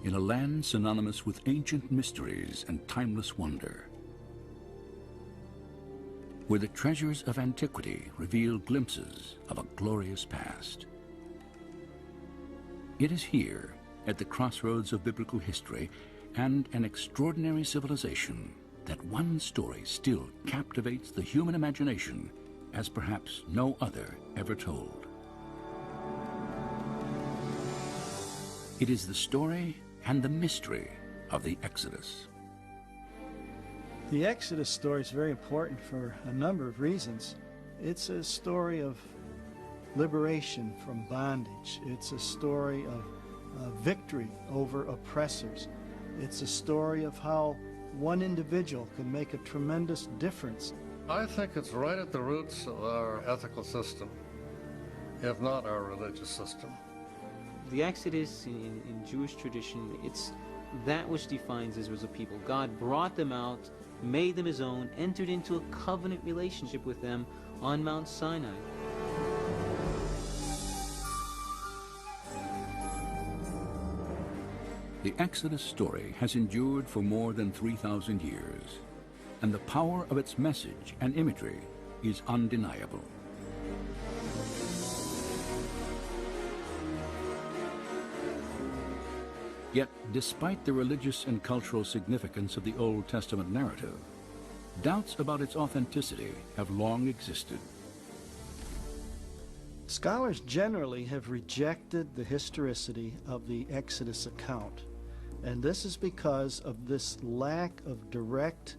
in a land synonymous with ancient mysteries and timeless wonder, where the treasures of antiquity reveal glimpses of a glorious past. It is here, at the crossroads of biblical history and an extraordinary civilization, that one story still captivates the human imagination as perhaps no other ever told. It is the story and the mystery of the Exodus. The Exodus story is very important for a number of reasons. It's a story of liberation from bondage. It's a story of victory over oppressors. It's a story of how one individual can make a tremendous difference. I think it's right at the roots of our ethical system, if not our religious system. The Exodus in Jewish tradition, it's that which defines Israel as a people. God brought them out, made them his own, entered into a covenant relationship with them on Mount Sinai. The Exodus story has endured for more than 3,000 years, and the power of its message and imagery is undeniable. Yet, despite the religious and cultural significance of the Old Testament narrative, doubts about its authenticity have long existed. Scholars generally have rejected the historicity of the Exodus account, and this is because of this lack of direct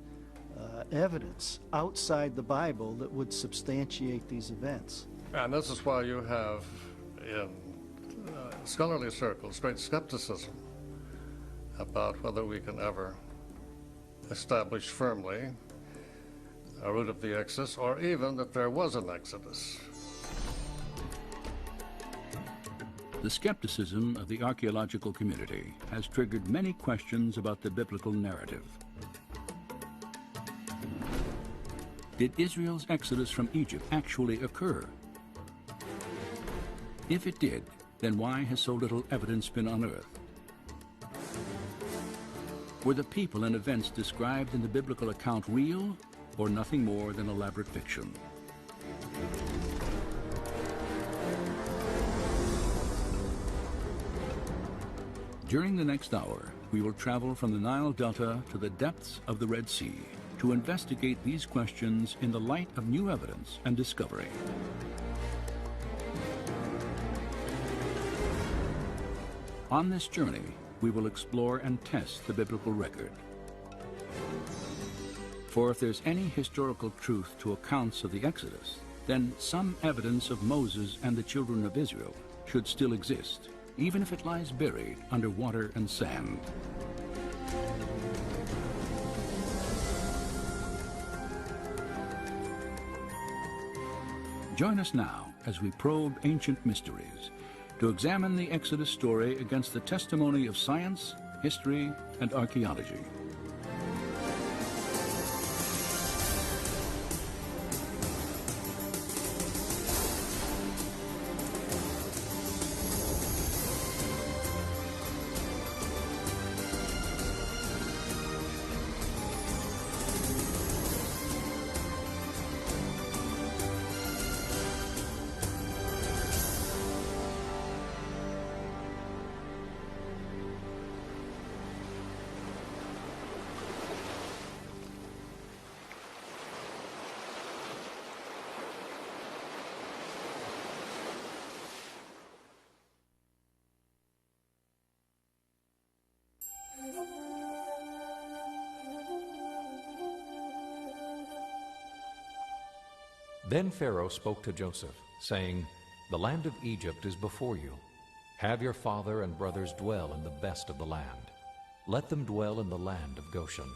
evidence outside the Bible that would substantiate these events. And this is why you have, in scholarly circles, great skepticism about whether we can ever establish firmly a root of the Exodus, or even that there was an Exodus. The skepticism of the archaeological community has triggered many questions about the biblical narrative. Did Israel's exodus from Egypt actually occur? If it did, then why has so little evidence been unearthed? Were the people and events described in the biblical account real, or nothing more than elaborate fiction? During the next hour, we will travel from the Nile Delta to the depths of the Red Sea to investigate these questions in the light of new evidence and discovery. On this journey, we will explore and test the biblical record. For if there's any historical truth to accounts of the Exodus, then some evidence of Moses and the children of Israel should still exist, even if it lies buried under water and sand. Join us now as we probe ancient mysteries to examine the Exodus story against the testimony of science, history, and archaeology. Then Pharaoh spoke to Joseph, saying, "The land of Egypt is before you. Have your father and brothers dwell in the best of the land. Let them dwell in the land of Goshen."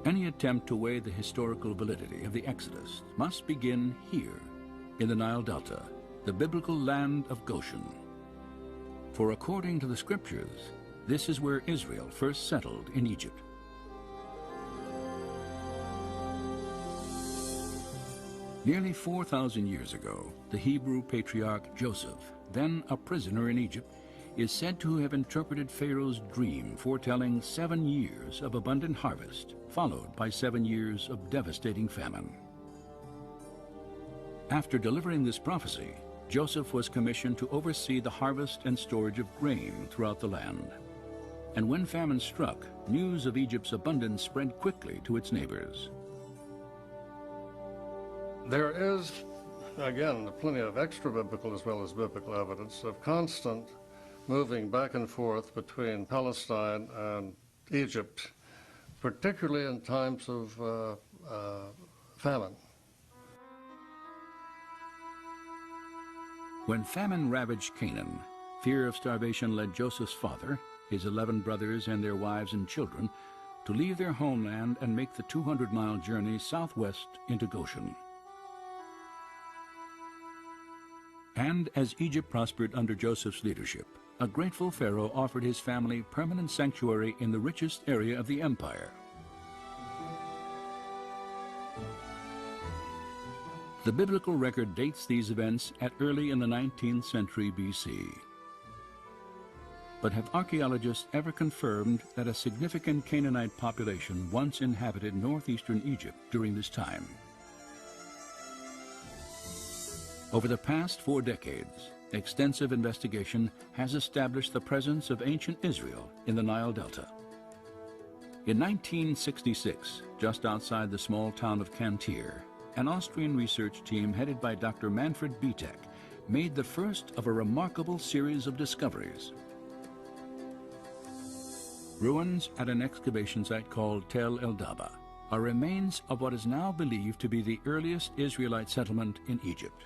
Any attempt to weigh the historical validity of the Exodus must begin here, in the Nile Delta, the biblical land of Goshen. For according to the scriptures, This is where Israel first settled in Egypt. Nearly 4,000 years ago, the Hebrew patriarch Joseph, then a prisoner in Egypt, is said to have interpreted Pharaoh's dream foretelling 7 years of abundant harvest, followed by 7 years of devastating famine. After delivering this prophecy, Joseph was commissioned to oversee the harvest and storage of grain throughout the land. And when famine struck, news of Egypt's abundance spread quickly to its neighbors. There is, again, plenty of extra-biblical as well as biblical evidence of constant moving back and forth between Palestine and Egypt, particularly in times of famine. When famine ravaged Canaan, fear of starvation led Joseph's father, his 11 brothers and their wives and children, to leave their homeland and make the 200-mile journey southwest into Goshen. And as Egypt prospered under Joseph's leadership, a grateful Pharaoh offered his family permanent sanctuary in the richest area of the empire. The biblical record dates these events at early in the 19th century BC. But have archaeologists ever confirmed that a significant Canaanite population once inhabited northeastern Egypt during this time? Over the past 4 decades, extensive investigation has established the presence of ancient Israel in the Nile Delta. In 1966, just outside the small town of Cantir, an Austrian research team headed by Dr. Manfred Bietek made the first of a remarkable series of discoveries. Ruins at an excavation site called Tel El Daba are remains of what is now believed to be the earliest Israelite settlement in Egypt.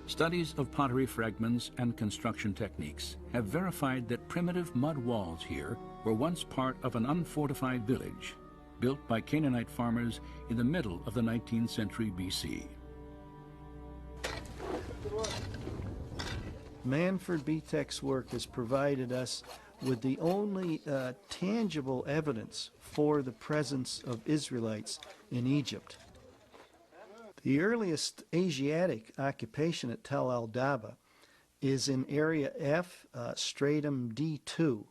Studies of pottery fragments and construction techniques have verified that primitive mud walls here were once part of an unfortified village built by Canaanite farmers in the middle of the 19th century BC. Manfred Bietek's work has provided us with the only tangible evidence for the presence of Israelites in Egypt. The earliest Asiatic occupation at Tel El Daba is in Area F, Stratum D2.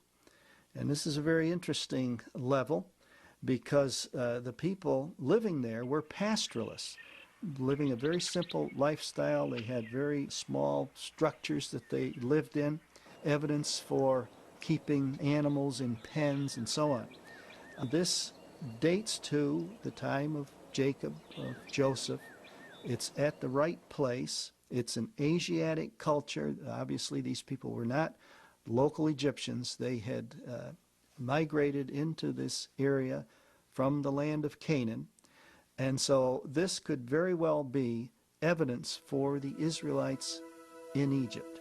And this is a very interesting level because the people living there were pastoralists, living a very simple lifestyle. They had very small structures that they lived in, evidence for keeping animals in pens and so on. This dates to the time of Jacob, of Joseph. It's at the right place. It's an Asiatic culture. Obviously, these people were not local Egyptians. They had migrated into this area from the land of Canaan. And so this could very well be evidence for the Israelites in Egypt.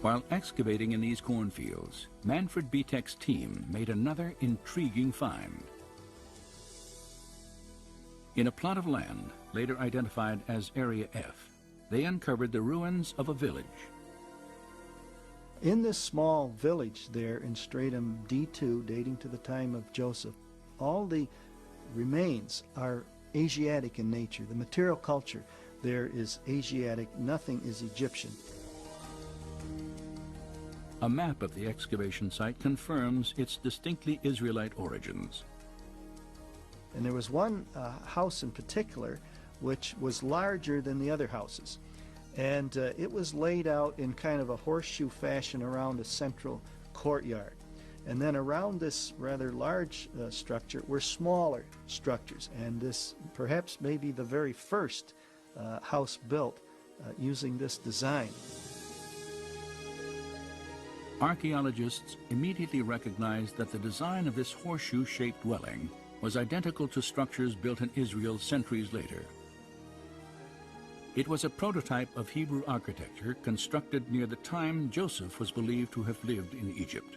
While excavating in these cornfields, Manfred Bietek's team made another intriguing find. In a plot of land, later identified as Area F, they uncovered the ruins of a village. In this small village there in Stratum D2, dating to the time of Joseph, all the remains are Asiatic in nature. The material culture there is Asiatic, nothing is Egyptian. A map of the excavation site confirms its distinctly Israelite origins. And there was one house in particular which was larger than the other houses. And it was laid out in kind of a horseshoe fashion around a central courtyard. And then around this rather large structure were smaller structures. And this perhaps may be the very first house built using this design. Archaeologists immediately recognized that the design of this horseshoe-shaped dwelling was identical to structures built in Israel centuries later. It was a prototype of Hebrew architecture constructed near the time Joseph was believed to have lived in Egypt.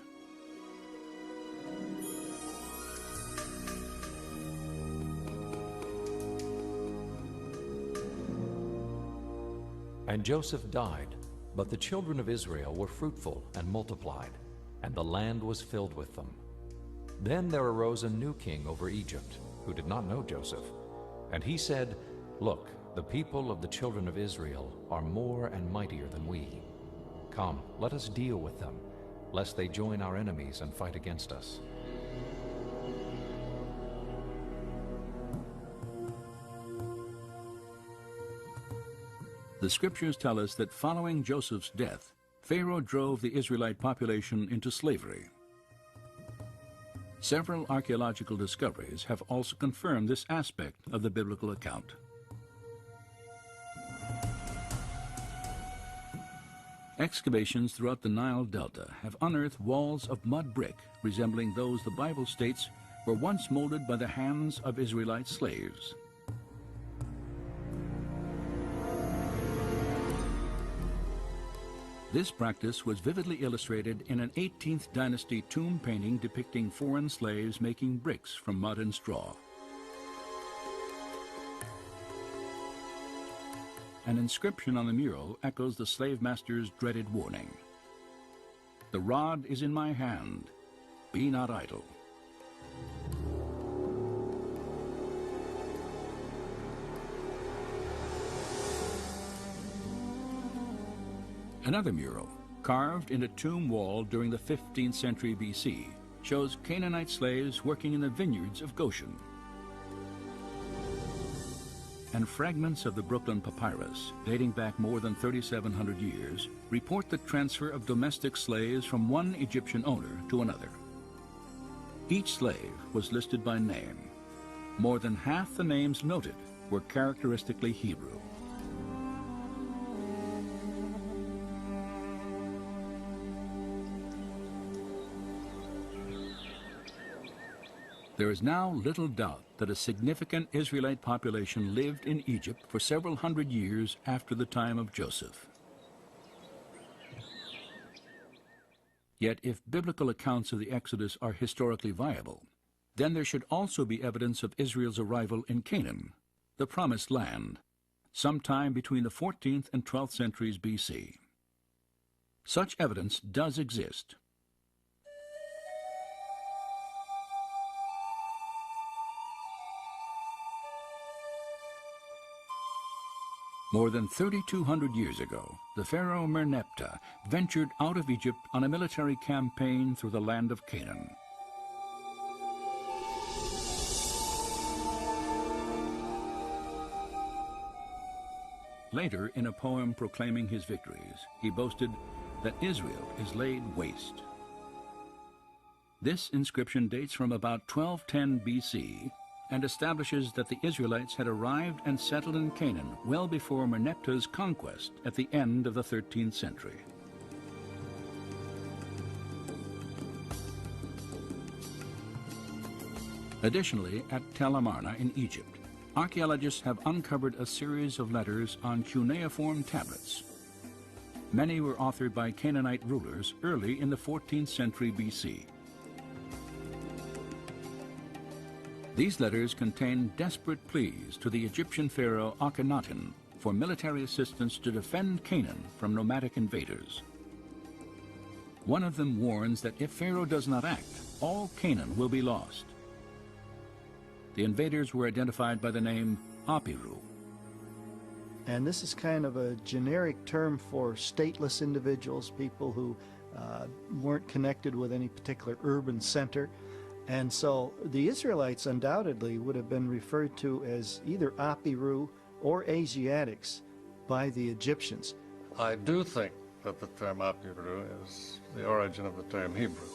And Joseph died, But the children of Israel were fruitful and multiplied, and the land was filled with them. Then there arose a new king over Egypt, who did not know Joseph. And he said, "Look, the people of the children of Israel are more and mightier than we. Come, let us deal with them, lest they join our enemies and fight against us." The scriptures tell us that following Joseph's death, Pharaoh drove the Israelite population into slavery. Several archaeological discoveries have also confirmed this aspect of the biblical account. Excavations throughout the Nile Delta have unearthed walls of mud brick resembling those the Bible states were once molded by the hands of Israelite slaves. This practice was vividly illustrated in an 18th dynasty tomb painting depicting foreign slaves making bricks from mud and straw. An inscription on the mural echoes the slave master's dreaded warning. "The rod is in my hand. Be not idle." Another mural, carved in a tomb wall during the 15th century BC, shows Canaanite slaves working in the vineyards of Goshen. And fragments of the Brooklyn Papyrus, dating back more than 3,700 years, report the transfer of domestic slaves from one Egyptian owner to another. Each slave was listed by name. More than half the names noted were characteristically Hebrew. There is now little doubt that a significant Israelite population lived in Egypt for several hundred years after the time of Joseph. Yet if biblical accounts of the Exodus are historically viable, then there should also be evidence of Israel's arrival in Canaan, the Promised Land, sometime between the 14th and 12th centuries BC. Such evidence does exist. More than 3,200 years ago, the pharaoh Merneptah ventured out of Egypt on a military campaign through the land of Canaan. Later, in a poem proclaiming his victories, he boasted that Israel is laid waste. This inscription dates from about 1210 BC and establishes that the Israelites had arrived and settled in Canaan well before Merneptah's conquest at the end of the 13th century. Additionally, at Tel Amarna in Egypt, archaeologists have uncovered a series of letters on cuneiform tablets. Many were authored by Canaanite rulers early in the 14th century BC. These letters contain desperate pleas to the Egyptian pharaoh Akhenaten for military assistance to defend Canaan from nomadic invaders. One of them warns that if Pharaoh does not act, all Canaan will be lost. The invaders were identified by the name Apiru. And this is kind of a generic term for stateless individuals, people who weren't connected with any particular urban center. And so the Israelites undoubtedly would have been referred to as either Apiru or Asiatics by the Egyptians. I do think that the term Apiru is the origin of the term Hebrew.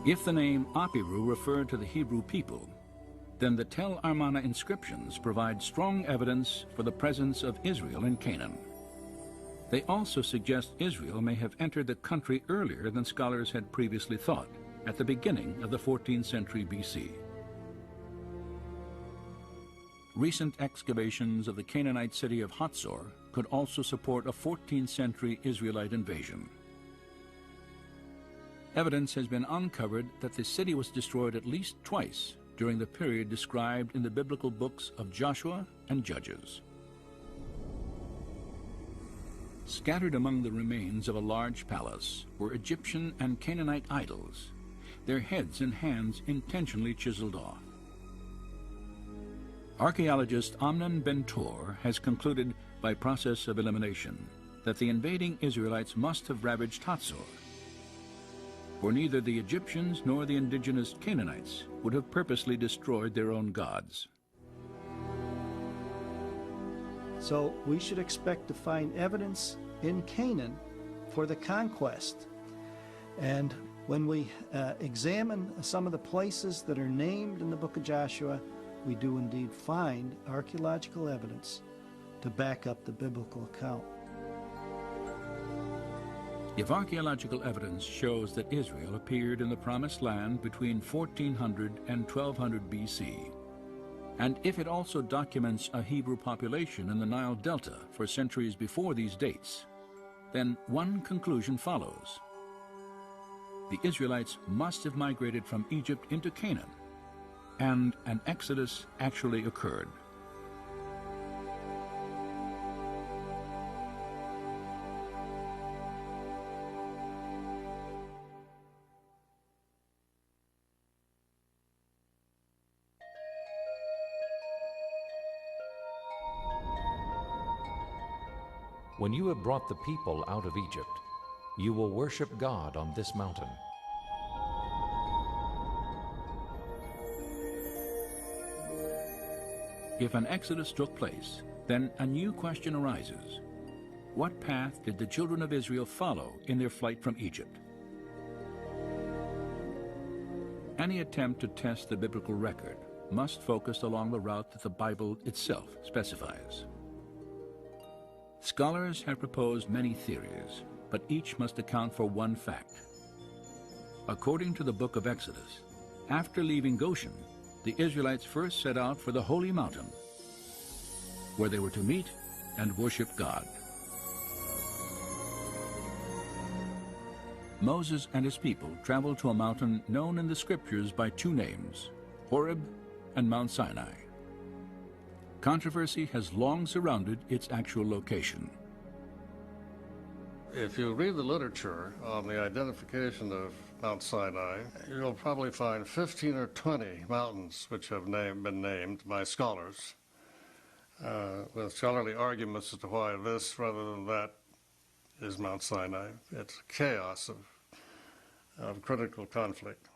If the name Apiru referred to the Hebrew people, then the Tel Amarna inscriptions provide strong evidence for the presence of Israel in Canaan. They also suggest Israel may have entered the country earlier than scholars had previously thought, at the beginning of the 14th century BC. Recent excavations of the Canaanite city of Hatzor could also support a 14th century Israelite invasion. Evidence has been uncovered that the city was destroyed at least twice during the period described in the biblical books of Joshua and Judges. Scattered among the remains of a large palace were Egyptian and Canaanite idols, their heads and hands intentionally chiseled off. Archaeologist Amnon Ben-Tor has concluded by process of elimination that the invading Israelites must have ravaged Hatzor, for neither the Egyptians nor the indigenous Canaanites would have purposely destroyed their own gods. So we should expect to find evidence in Canaan for the conquest. And when we examine some of the places that are named in the book of Joshua, we do indeed find archaeological evidence to back up the biblical account. If archaeological evidence shows that Israel appeared in the Promised Land between 1400 and 1200 BC, and if it also documents a Hebrew population in the Nile Delta for centuries before these dates, then one conclusion follows. The Israelites must have migrated from Egypt into Canaan, and an exodus actually occurred. When you have brought the people out of Egypt, you will worship God on this mountain. If an exodus took place, then a new question arises. What path did the children of Israel follow in their flight from Egypt? Any attempt to test the biblical record must focus along the route that the Bible itself specifies. Scholars have proposed many theories, but each must account for one fact. According to the book of Exodus, after leaving Goshen, the Israelites first set out for the holy mountain, where they were to meet and worship God. Moses and his people traveled to a mountain known in the scriptures by two names, Horeb and Mount Sinai. Controversy has long surrounded its actual location. If you read the literature on the identification of Mount Sinai, you'll probably find 15 or 20 mountains which have been named by scholars, with scholarly arguments as to why this rather than that is Mount Sinai. It's chaos of critical conflict.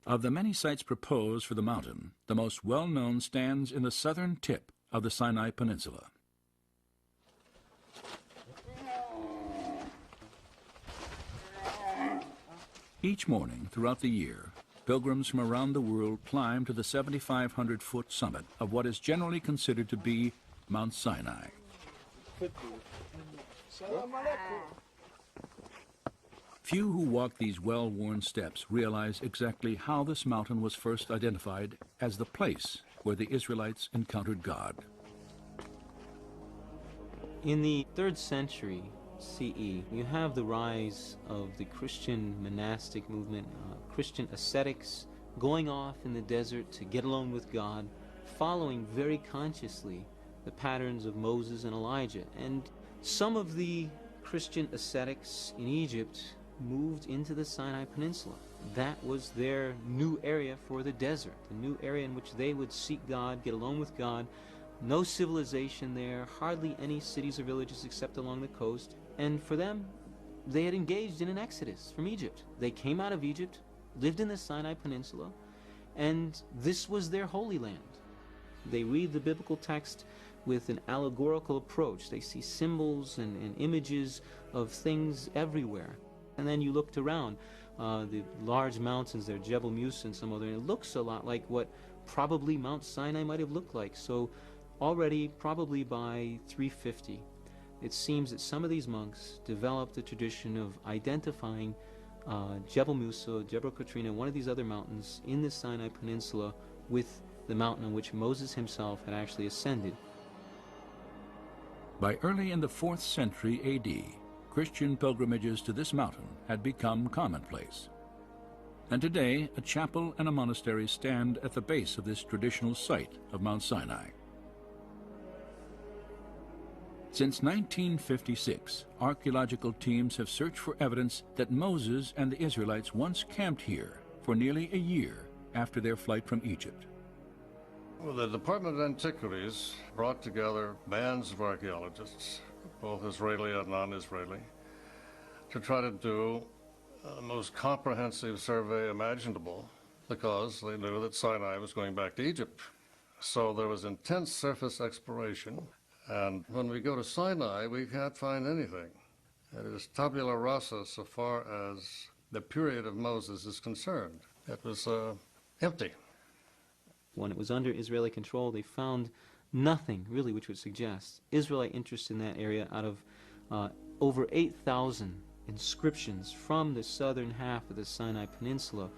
Of the many sites proposed for the mountain, the most well-known stands in the southern tip of the Sinai Peninsula. Each morning throughout the year, pilgrims from around the world climb to the 7,500-foot summit of what is generally considered to be Mount Sinai. Few who walk these well-worn steps realize exactly how this mountain was first identified as the place where the Israelites encountered God. In the 3rd century CE, you have the rise of the Christian monastic movement, Christian ascetics going off in the desert to get alone with God, following very consciously the patterns of Moses and Elijah. And some of the Christian ascetics in Egypt moved into the Sinai Peninsula. That was their new area for the desert, the new area in which they would seek God, get alone with God. No civilization there, hardly any cities or villages except along the coast. And for them, they had engaged in an exodus from Egypt. They came out of Egypt, lived in the Sinai Peninsula, and this was their holy land. They read the biblical text with an allegorical approach. They see symbols and images of things everywhere. And then you looked around, the large mountains there, Jebel Musa and some other, and it looks a lot like what probably Mount Sinai might have looked like. So already, probably by 350, it seems that some of these monks developed a tradition of identifying Jebel Musa, Jebel Katrina, one of these other mountains in the Sinai Peninsula with the mountain on which Moses himself had actually ascended. By early in the 4th century AD, Christian pilgrimages to this mountain had become commonplace. And today, a chapel and a monastery stand at the base of this traditional site of Mount Sinai. Since 1956, archaeological teams have searched for evidence that Moses and the Israelites once camped here for nearly a year after their flight from Egypt. Well, the Department of Antiquities brought together bands of archaeologists, both Israeli and non-Israeli, to try to do the most comprehensive survey imaginable, because they knew that Sinai was going back to Egypt. So there was intense surface exploration, and when we go to Sinai, we can't find anything. It is tabula rasa so far as the period of Moses is concerned. It was empty. When it was under Israeli control, they found nothing really which would suggest Israelite interest in that area. Out of over 8,000 inscriptions from the southern half of the Sinai Peninsula,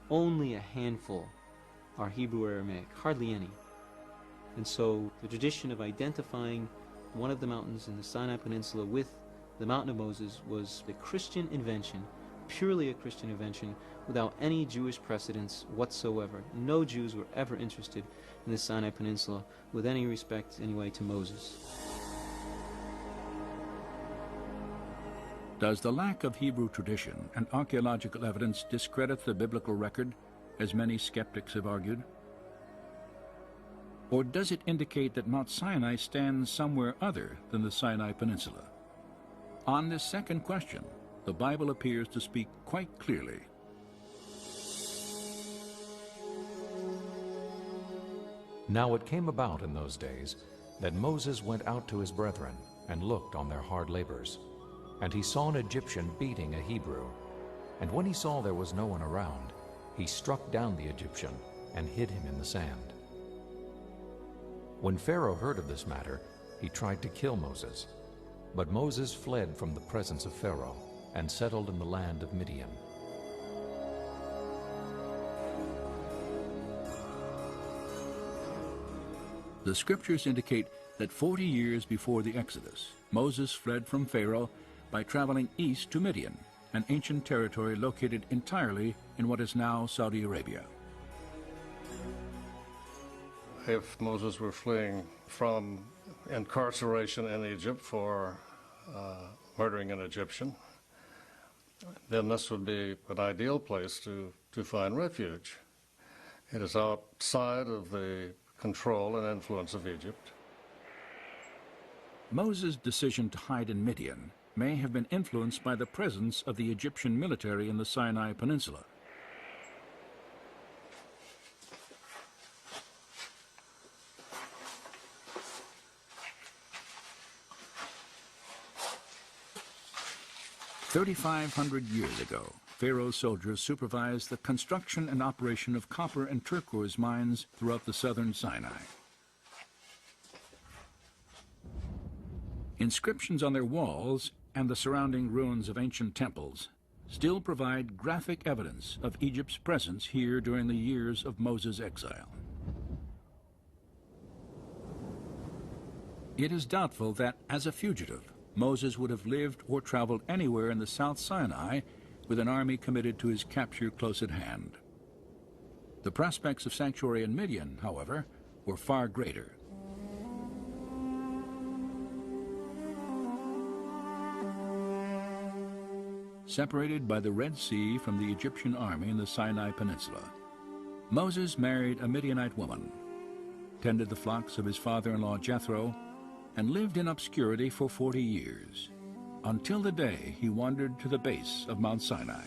only a handful are Hebrew or Aramaic, hardly any. And so the tradition of identifying one of the mountains in the Sinai Peninsula with the Mountain of Moses was a Christian invention, purely a Christian invention, without any Jewish precedence whatsoever. No Jews were ever interested in the Sinai Peninsula with any respect, anyway, to Moses. Does the lack of Hebrew tradition and archaeological evidence discredit the biblical record, as many skeptics have argued? Or does it indicate that Mount Sinai stands somewhere other than the Sinai Peninsula? On this second question, the Bible appears to speak quite clearly. Now it came about in those days that Moses went out to his brethren and looked on their hard labors. And he saw an Egyptian beating a Hebrew. And when he saw there was no one around, he struck down the Egyptian and hid him in the sand. When Pharaoh heard of this matter, he tried to kill Moses. But Moses fled from the presence of Pharaoh and settled in the land of Midian. The scriptures indicate that 40 years before the Exodus, Moses fled from Pharaoh by traveling east to Midian, an ancient territory located entirely in what is now Saudi Arabia. If Moses were fleeing from incarceration in Egypt for murdering an Egyptian, then this would be an ideal place to find refuge. It is outside of the control and influence of Egypt. Moses' decision to hide in Midian may have been influenced by the presence of the Egyptian military in the Sinai Peninsula. "3,500 years ago, Pharaoh's soldiers supervised the construction and operation of copper and turquoise mines throughout the southern Sinai. Inscriptions on their walls and the surrounding ruins of ancient temples still provide graphic evidence of Egypt's presence here during the years of Moses' exile. It is doubtful that, as a fugitive, Moses would have lived or traveled anywhere in the South Sinai with an army committed to his capture close at hand. The prospects of sanctuary in Midian, however, were far greater. Separated by the Red Sea from the Egyptian army in the Sinai Peninsula, Moses married a Midianite woman, tended the flocks of his father-in-law Jethro, and lived in obscurity for 40 years, until the day he wandered to the base of Mount Sinai.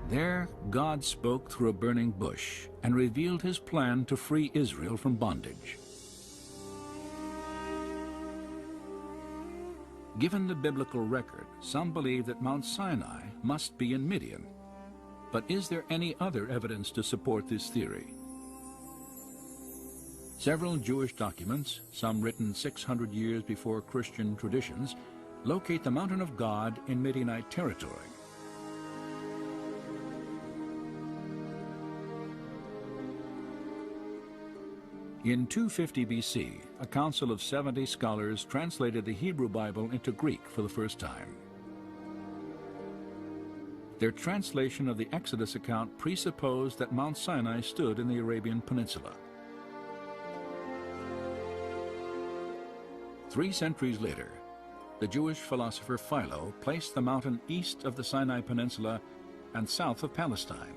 There, God spoke through a burning bush and revealed his plan to free Israel from bondage. Given the biblical record, some believe that Mount Sinai must be in Midian. But is there any other evidence to support this theory? Several Jewish documents, some written 600 years before Christian traditions, locate the Mountain of God in Midianite territory. In 250 BC, a council of 70 scholars translated the Hebrew Bible into Greek for the first time. Their translation of the Exodus account presupposed that Mount Sinai stood in the Arabian Peninsula. 3 centuries later, the Jewish philosopher Philo placed the mountain east of the Sinai Peninsula and south of Palestine.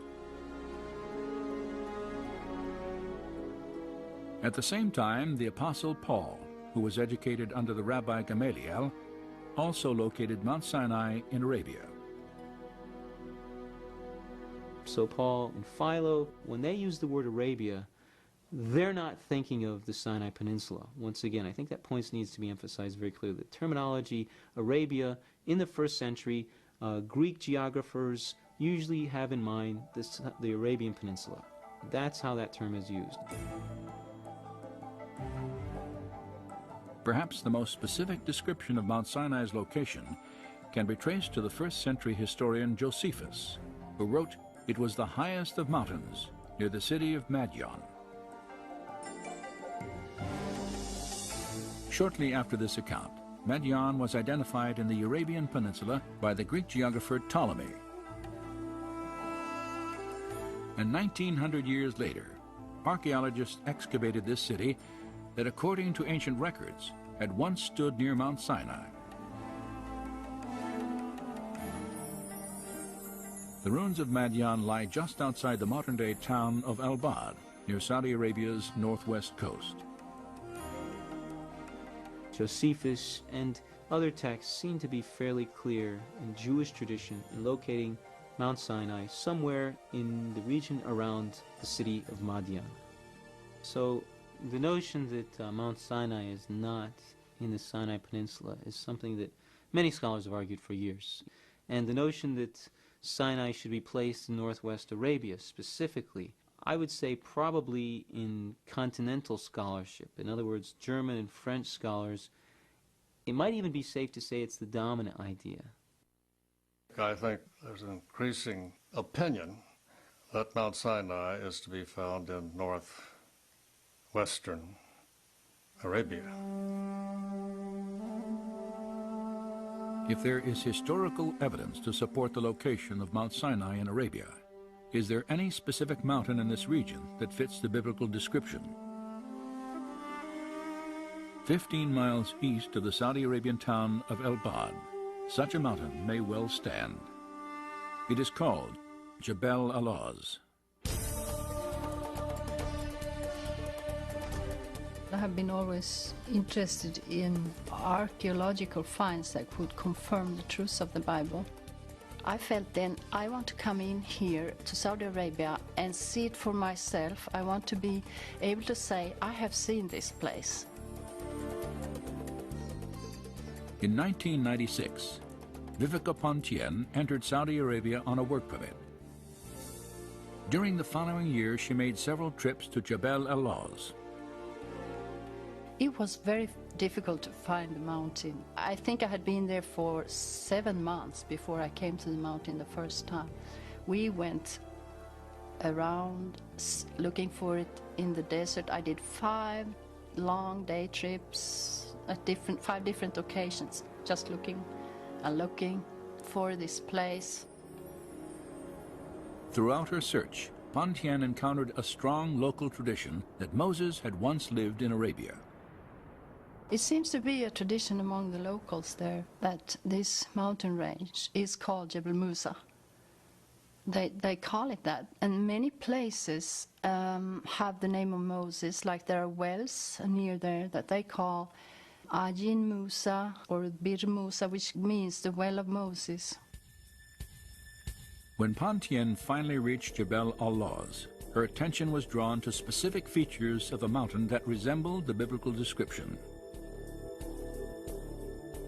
At the same time, the Apostle Paul, who was educated under the Rabbi Gamaliel, also located Mount Sinai in Arabia. So Paul and Philo, when they use the word Arabia, they're not thinking of the Sinai Peninsula. Once again, I think that point needs to be emphasized very clearly. The terminology Arabia in the first century, Greek geographers usually have in mind the Arabian Peninsula. That's how that term is used. Perhaps the most specific description of Mount Sinai's location can be traced to the first-century historian Josephus, who wrote, "It was the highest of mountains, near the city of Madian." Shortly after this account, Madian was identified in the Arabian Peninsula by the Greek geographer Ptolemy. And 1900 years later, archaeologists excavated this city that, according to ancient records, had once stood near Mount Sinai. The ruins of Madian lie just outside the modern-day town of Al-Bad, near Saudi Arabia's northwest coast. Josephus and other texts seem to be fairly clear in Jewish tradition in locating Mount Sinai somewhere in the region around the city of Madian. So the notion that Mount Sinai is not in the Sinai Peninsula is something that many scholars have argued for years. And the notion that Sinai should be placed in northwest Arabia specifically, I would say probably in continental scholarship, in other words, German and French scholars, it might even be safe to say it's the dominant idea. I think there's an increasing opinion that Mount Sinai is to be found in northwestern Arabia. If there is historical evidence to support the location of Mount Sinai in Arabia, is there any specific mountain in this region that fits the biblical description? 15 miles east of the Saudi Arabian town of El-Bad, such a mountain may well stand. It is called Jebel Alaz. I have been always interested in archaeological finds that could confirm the truth of the Bible. I felt then I want to come in here to Saudi Arabia and see it for myself. I want to be able to say, I have seen this place. In 1996, Vivica Pontien entered Saudi Arabia on a work permit. During the following year, she made several trips to Jebel Alaz. It was very difficult to find the mountain. I think I had been there for 7 months before I came to the mountain the first time. We went around looking for it in the desert. I did 5 long day trips at 5 different occasions, just looking and looking for this place. Throughout her search, Pontien encountered a strong local tradition that Moses had once lived in Arabia. It seems to be a tradition among the locals there that this mountain range is called Jebel Musa. They call it that, and many places have the name of Moses, like there are wells near there that they call Ajin Musa or Bir Musa, which means the well of Moses. When Pontien finally reached Jebel Alaz, her attention was drawn to specific features of the mountain that resembled the biblical description.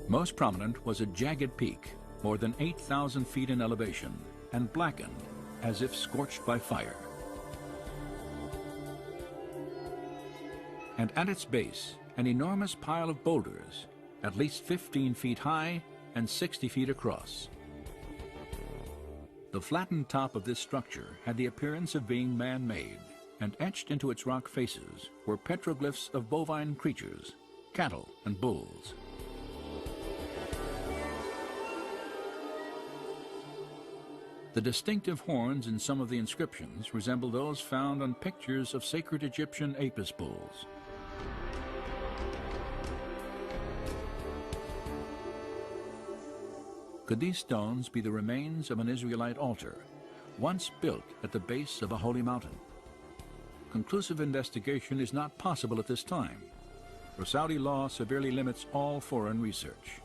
Most prominent was a jagged peak, more than 8,000 feet in elevation, and blackened as if scorched by fire. And at its base, an enormous pile of boulders, at least 15 feet high and 60 feet across. The flattened top of this structure had the appearance of being man-made, and etched into its rock faces were petroglyphs of bovine creatures, cattle and bulls. The distinctive horns in some of the inscriptions resemble those found on pictures of sacred Egyptian apis bulls. Could these stones be the remains of an Israelite altar, once built at the base of a holy mountain? Conclusive investigation is not possible at this time, for Saudi law severely limits all foreign research.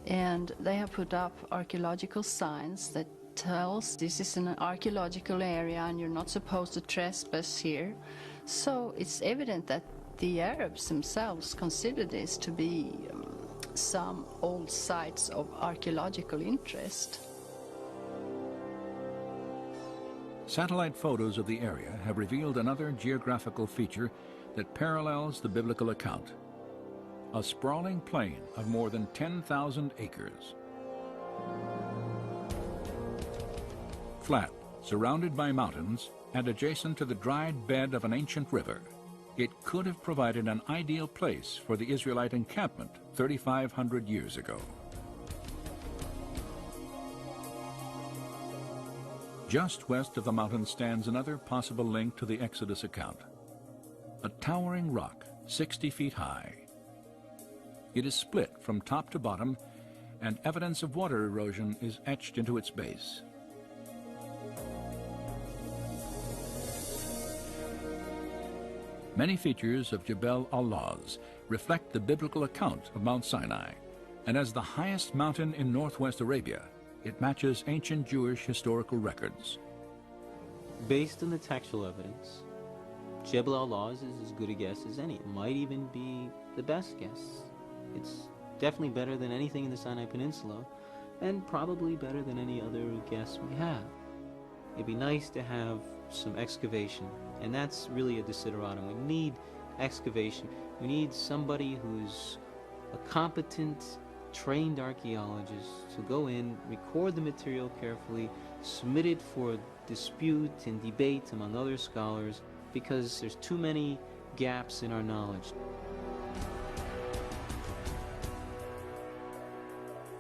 And they have put up archaeological signs that tells this is an archaeological area and you're not supposed to trespass here. So it's evident that the Arabs themselves consider this to be some old sites of archaeological interest. Satellite photos of the area have revealed another geographical feature that parallels the biblical account: a sprawling plain of more than 10,000 acres. Flat, surrounded by mountains, and adjacent to the dried bed of an ancient river, it could have provided an ideal place for the Israelite encampment 3,500 years ago. Just west of the mountain stands another possible link to the Exodus account: a towering rock 60 feet high. It is split from top to bottom, and evidence of water erosion is etched into its base. Many features of Jebel al-Lawz reflect the biblical account of Mount Sinai, and as the highest mountain in northwest Arabia, it matches ancient Jewish historical records. Based on the textual evidence, Jebel al-Lawz is as good a guess as any. It might even be the best guess. It's definitely better than anything in the Sinai Peninsula, and probably better than any other guess we have. It'd be nice to have some excavation, and that's really a desideratum. We need excavation. We need somebody who's a competent, trained archaeologist to go in, record the material carefully, submit it for dispute and debate among other scholars, because there's too many gaps in our knowledge.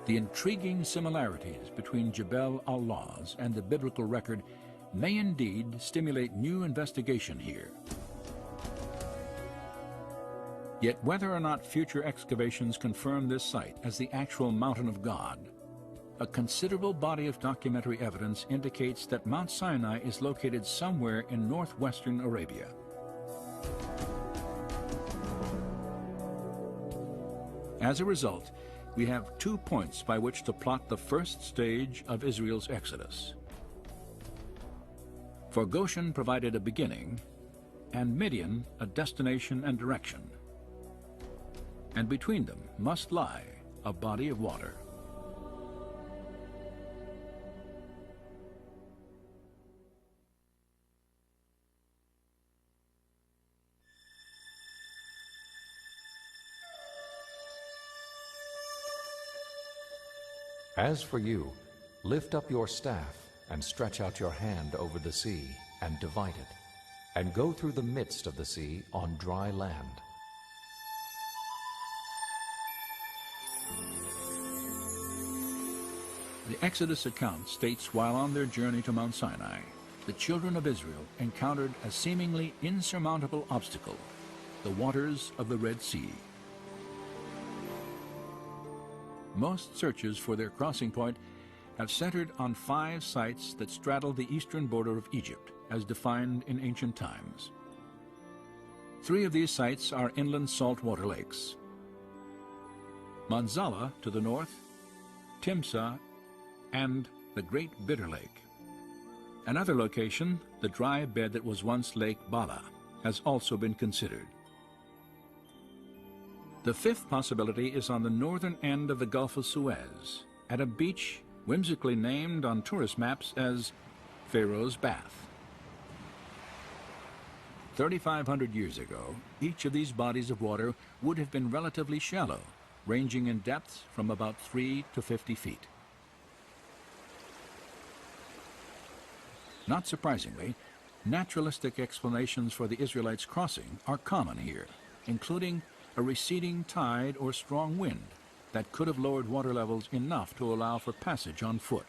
The intriguing similarities between Jebel al-Lawz and the biblical record may indeed stimulate new investigation here. Yet whether or not future excavations confirm this site as the actual Mountain of God, a considerable body of documentary evidence indicates that Mount Sinai is located somewhere in northwestern Arabia. As a result, we have 2 points by which to plot the first stage of Israel's exodus. For Goshen provided a beginning, and Midian a destination and direction. And between them must lie a body of water. As for you, lift up your staff and stretch out your hand over the sea and divide it, and go through the midst of the sea on dry land. The Exodus account states while on their journey to Mount Sinai, the children of Israel encountered a seemingly insurmountable obstacle: the waters of the Red Sea. Most searches for their crossing point have centered on 5 sites that straddle the eastern border of Egypt, as defined in ancient times. 3 of these sites are inland saltwater lakes: Manzala to the north, Timsah, and the Great Bitter Lake. Another location, the dry bed that was once Lake Bala, has also been considered. The 5th possibility is on the northern end of the Gulf of Suez, at a beach whimsically named on tourist maps as Pharaoh's Bath. 3,500 years ago, each of these bodies of water would have been relatively shallow, ranging in depth from about 3 to 50 feet. Not surprisingly, naturalistic explanations for the Israelites' crossing are common here, including a receding tide or strong wind, that could have lowered water levels enough to allow for passage on foot.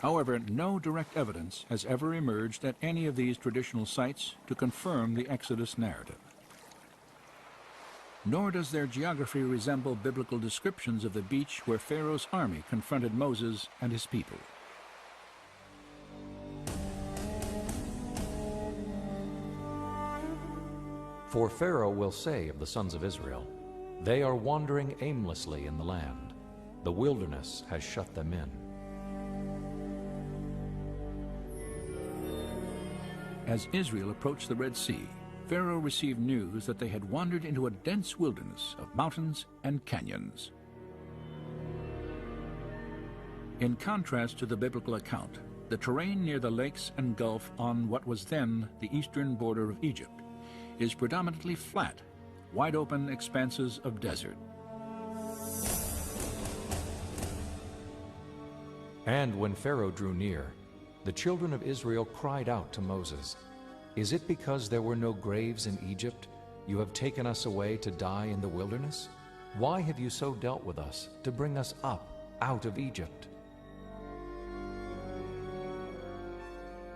However, no direct evidence has ever emerged at any of these traditional sites to confirm the Exodus narrative. Nor does their geography resemble biblical descriptions of the beach where Pharaoh's army confronted Moses and his people. For Pharaoh will say of the sons of Israel, "They are wandering aimlessly in the land. The wilderness has shut them in." As Israel approached the Red Sea, Pharaoh received news that they had wandered into a dense wilderness of mountains and canyons. In contrast to the biblical account, the terrain near the lakes and gulf on what was then the eastern border of Egypt is predominantly flat, wide-open expanses of desert. And when Pharaoh drew near, the children of Israel cried out to Moses, "Is it because there were no graves in Egypt you have taken us away to die in the wilderness? Why have you so dealt with us to bring us up out of Egypt?"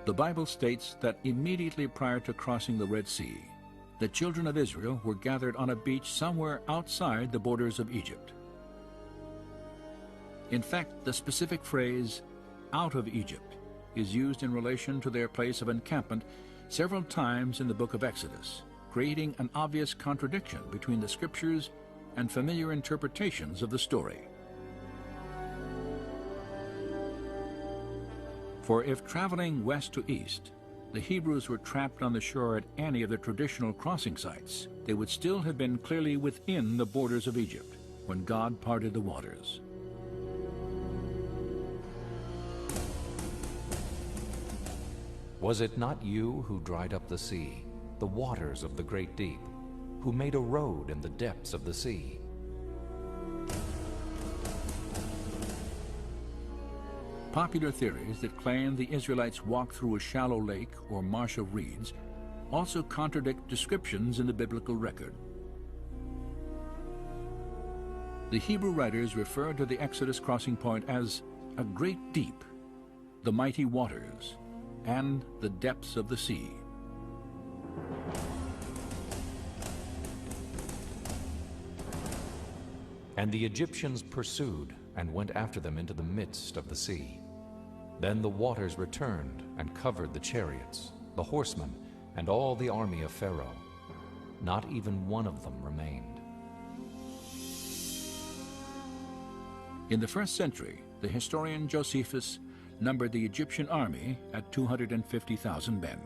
The Bible states that immediately prior to crossing the Red Sea, the children of Israel were gathered on a beach somewhere outside the borders of Egypt. In fact, the specific phrase, "out of Egypt," is used in relation to their place of encampment several times in the book of Exodus, creating an obvious contradiction between the scriptures and familiar interpretations of the story. For if traveling west to east, the Hebrews were trapped on the shore at any of the traditional crossing sites, they would still have been clearly within the borders of Egypt when God parted the waters. Was it not you who dried up the sea, the waters of the great deep, who made a road in the depths of the sea? Popular theories that claim the Israelites walked through a shallow lake or marsh of reeds also contradict descriptions in the biblical record. The Hebrew writers refer to the Exodus crossing point as a great deep, the mighty waters, and the depths of the sea. And the Egyptians pursued and went after them into the midst of the sea. Then the waters returned and covered the chariots, the horsemen, and all the army of Pharaoh. Not even one of them remained. In the first century, the historian Josephus numbered the Egyptian army at 250,000 men.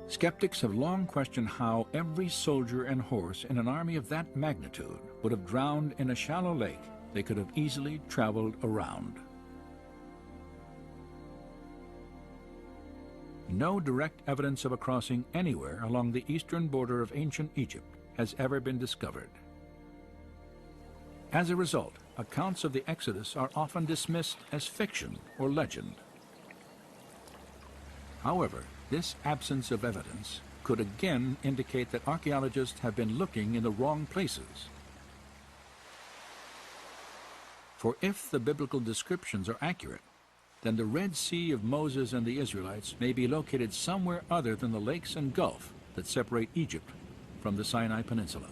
Skeptics have long questioned how every soldier and horse in an army of that magnitude would have drowned in a shallow lake they could have easily traveled around. No direct evidence of a crossing anywhere along the eastern border of ancient Egypt has ever been discovered. As a result, accounts of the Exodus are often dismissed as fiction or legend. However, this absence of evidence could again indicate that archaeologists have been looking in the wrong places. For if the biblical descriptions are accurate, then the Red Sea of Moses and the Israelites may be located somewhere other than the lakes and gulf that separate Egypt from the Sinai Peninsula.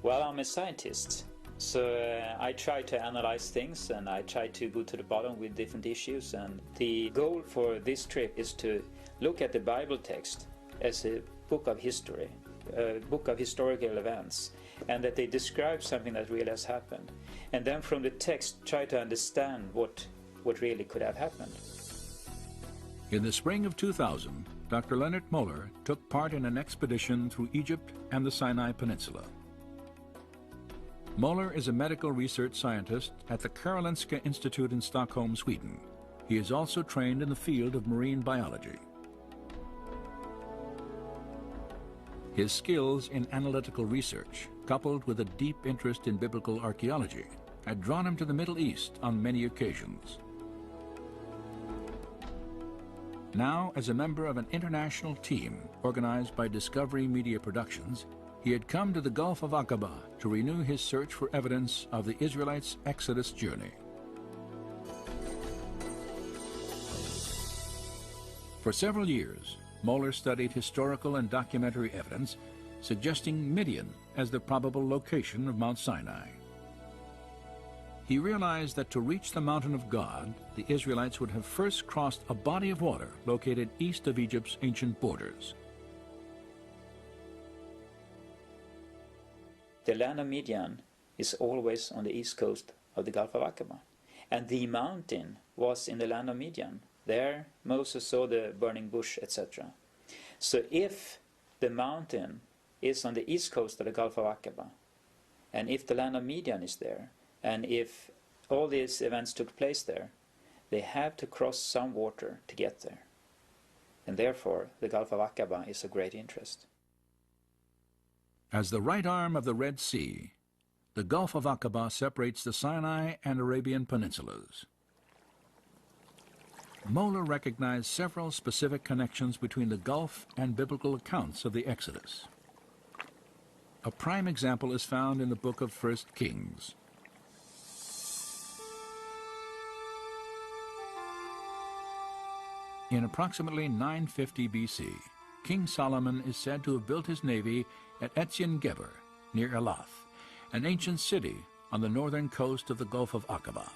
Well, I'm a scientist, so I try to analyze things and I try to go to the bottom with different issues, and the goal for this trip is to look at the Bible text as a book of history, a book of historical events, and that they describe something that really has happened, and then from the text try to understand what really could have happened. In the spring of 2000, Dr. Leonard Moeller took part in an expedition through Egypt and the Sinai Peninsula. Moller is a medical research scientist at the Karolinska Institute in Stockholm, Sweden. He is also trained in the field of marine biology. His skills in analytical research, coupled with a deep interest in biblical archaeology, had drawn him to the Middle East on many occasions. Now, as a member of an international team organized by Discovery Media Productions, he had come to the Gulf of Aqaba to renew his search for evidence of the Israelites' Exodus journey. For several years, Moller studied historical and documentary evidence suggesting Midian as the probable location of Mount Sinai. He realized that to reach the mountain of God, the Israelites would have first crossed a body of water located east of Egypt's ancient borders. The land of Midian is always on the east coast of the Gulf of Aqaba. And the mountain was in the land of Midian. There Moses saw the burning bush, etc. So if the mountain is on the east coast of the Gulf of Aqaba, and if the land of Midian is there, and if all these events took place there, they have to cross some water to get there. And therefore the Gulf of Aqaba is of great interest. As the right arm of the Red Sea, the Gulf of Aqaba separates the Sinai and Arabian peninsulas. Moller recognized several specific connections between the Gulf and biblical accounts of the Exodus. A prime example is found in the book of 1 Kings. In approximately 950 BC, King Solomon is said to have built his navy at Etzion-Geber, near Elath, an ancient city on the northern coast of the Gulf of Aqaba.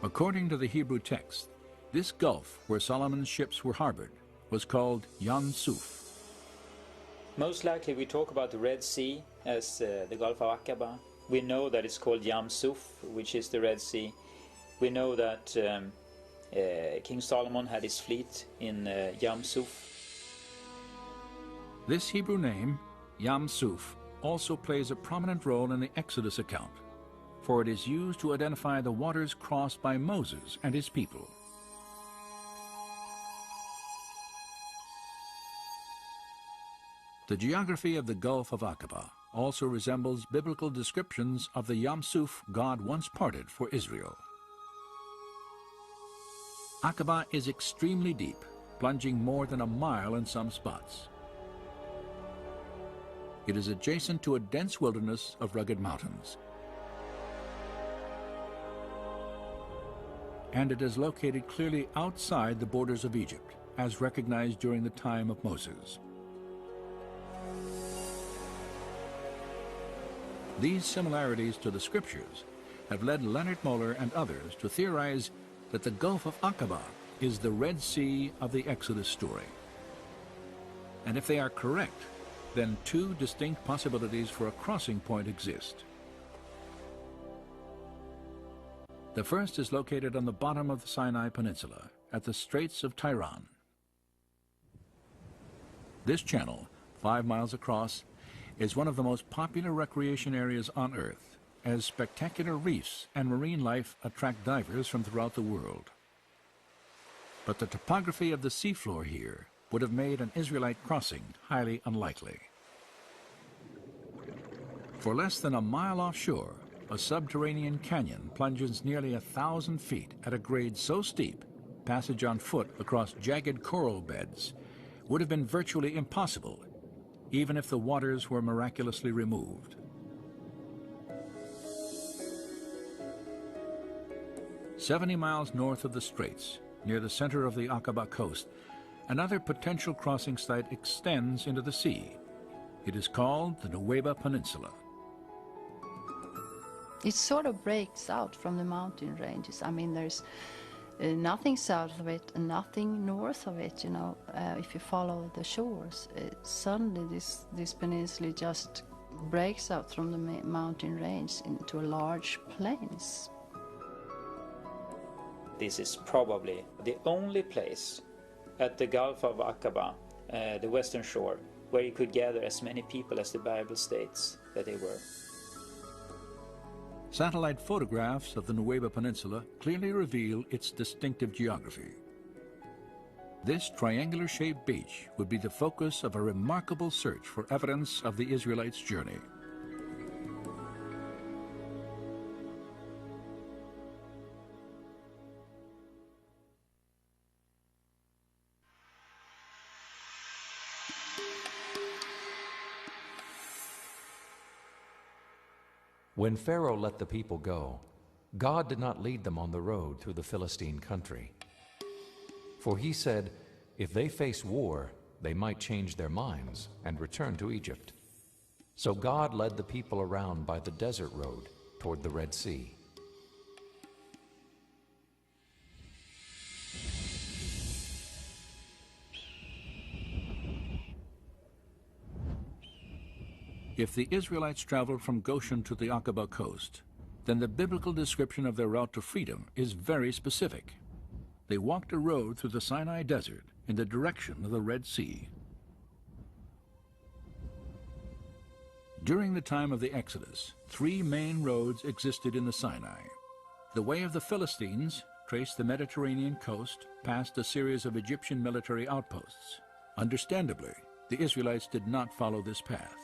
According to the Hebrew text, this gulf where Solomon's ships were harbored was called Yam Suf. Most likely we talk about the Red Sea as the Gulf of Aqaba. We know that it's called Yam Suf, which is the Red Sea. We know that King Solomon had his fleet in Yam Suf. This Hebrew name, Yam Suf, also plays a prominent role in the Exodus account, for it is used to identify the waters crossed by Moses and his people. The geography of the Gulf of Aqaba also resembles biblical descriptions of the Yam Suf God once parted for Israel. Aqaba is extremely deep, plunging more than a mile in some spots. It is adjacent to a dense wilderness of rugged mountains. And it is located clearly outside the borders of Egypt, as recognized during the time of Moses. These similarities to the scriptures have led Leonard Moller and others to theorize that the Gulf of Aqaba is the Red Sea of the Exodus story. And if they are correct, then two distinct possibilities for a crossing point exist. The first is located on the bottom of the Sinai Peninsula, at the Straits of Tiran. This channel, 5 miles across, is one of the most popular recreation areas on Earth, as spectacular reefs and marine life attract divers from throughout the world. But the topography of the seafloor here would have made an Israelite crossing highly unlikely. For less than a mile offshore, a subterranean canyon plunges nearly 1,000 feet at a grade so steep, passage on foot across jagged coral beds would have been virtually impossible, even if the waters were miraculously removed. "70 miles north of the straits, near the center of the Aqaba coast, another potential crossing site extends into the sea. It is called the Nuweiba Peninsula. It sort of breaks out from the mountain ranges. I mean, there's nothing south of it and nothing north of it, you know. If you follow the shores, suddenly this peninsula just breaks out from the mountain range into a large plains. This is probably the only place at the Gulf of Aqaba, the western shore, where you could gather as many people as the Bible states that they were. Satellite photographs of the Nueva Peninsula clearly reveal its distinctive geography. This triangular-shaped beach would be the focus of a remarkable search for evidence of the Israelites' journey. When Pharaoh let the people go, God did not lead them on the road through the Philistine country. For he said, if they face war, they might change their minds and return to Egypt. So God led the people around by the desert road toward the Red Sea. If the Israelites traveled from Goshen to the Aqaba coast, then the biblical description of their route to freedom is very specific. They walked a road through the Sinai desert in the direction of the Red Sea. During the time of the Exodus, 3 main roads existed in the Sinai. The way of the Philistines traced the Mediterranean coast past a series of Egyptian military outposts. Understandably, the Israelites did not follow this path.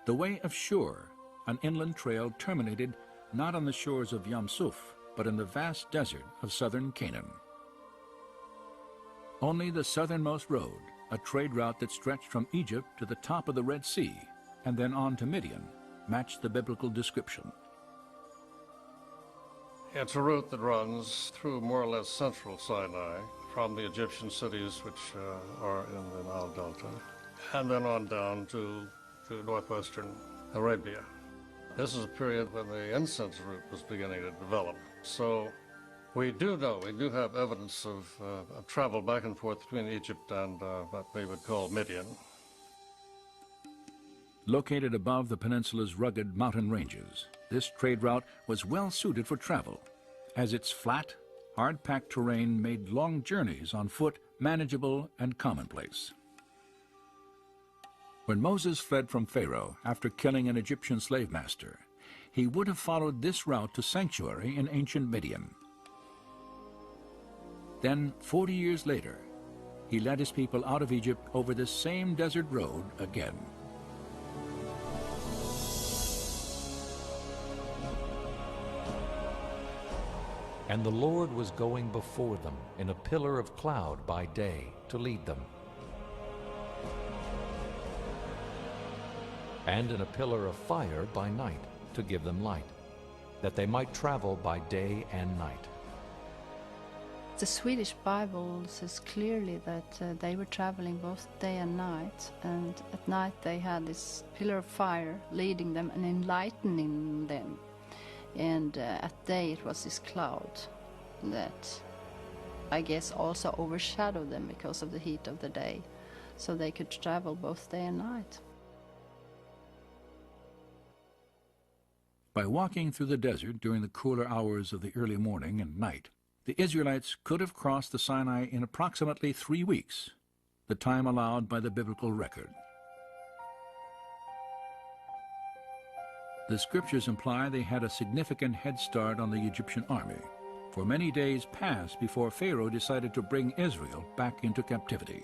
The way of Shur, an inland trail, terminated not on the shores of Yam Suf, but in the vast desert of southern Canaan. Only the southernmost road, a trade route that stretched from Egypt to the top of the Red Sea and then on to Midian, matched the biblical description. It's a route that runs through more or less central Sinai from the Egyptian cities which are in the Nile Delta, and then on down to northwestern Arabia. This is a period when the incense route was beginning to develop. So we do have evidence of travel back and forth between Egypt and what we would call Midian. Located above the peninsula's rugged mountain ranges, this trade route was well suited for travel, as its flat, hard-packed terrain made long journeys on foot manageable and commonplace. When Moses fled from Pharaoh after killing an Egyptian slave master, he would have followed this route to sanctuary in ancient Midian. Then, 40 years later, he led his people out of Egypt over this same desert road again. And the Lord was going before them in a pillar of cloud by day to lead them, and in a pillar of fire by night to give them light, that they might travel by day and night. The Swedish Bible says clearly that they were traveling both day and night, and at night they had this pillar of fire leading them and enlightening them, and at day it was this cloud that I guess also overshadowed them because of the heat of the day, so they could travel both day and night. By walking through the desert during the cooler hours of the early morning and night, the Israelites could have crossed the Sinai in approximately 3 weeks, the time allowed by the biblical record. The scriptures imply they had a significant head start on the Egyptian army, for many days passed before Pharaoh decided to bring Israel back into captivity.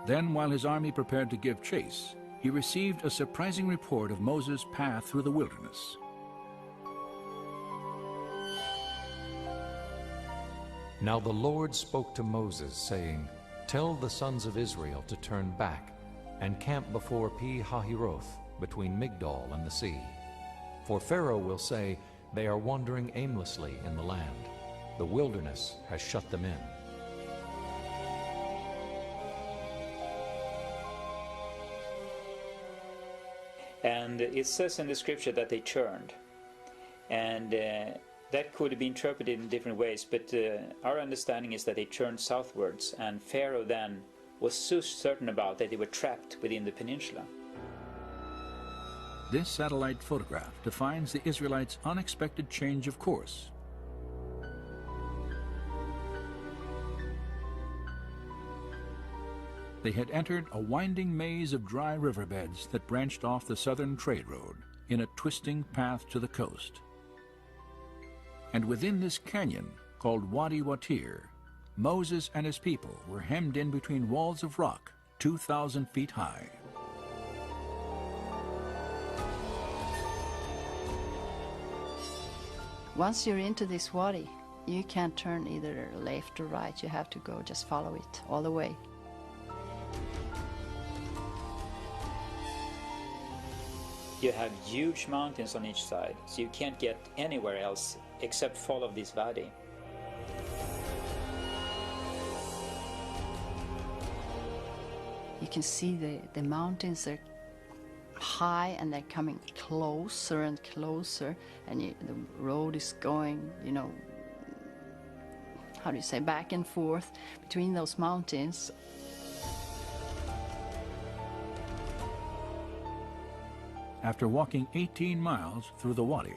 Then, while his army prepared to give chase, he received a surprising report of Moses' path through the wilderness. Now the Lord spoke to Moses, saying, Tell the sons of Israel to turn back and camp before Pi-hahiroth, between Migdol and the sea. For Pharaoh will say, They are wandering aimlessly in the land. The wilderness has shut them in. And it says in the scripture that they turned, and that could be interpreted in different ways, but our understanding is that they turned southwards, and Pharaoh then was so certain about that they were trapped within the peninsula. This satellite photograph defines the Israelites' unexpected change of course. They had entered a winding maze of dry riverbeds that branched off the southern trade road in a twisting path to the coast. And within this canyon, called Wadi Watir, Moses and his people were hemmed in between walls of rock 2,000 feet high. Once you're into this wadi, you can't turn either left or right. You have to go, just follow it all the way. You have huge mountains on each side, so you can't get anywhere else except follow this valley. You can see the mountains are high and they're coming closer and closer, and the road is going, how do you say, back and forth between those mountains. After walking 18 miles through the wadi,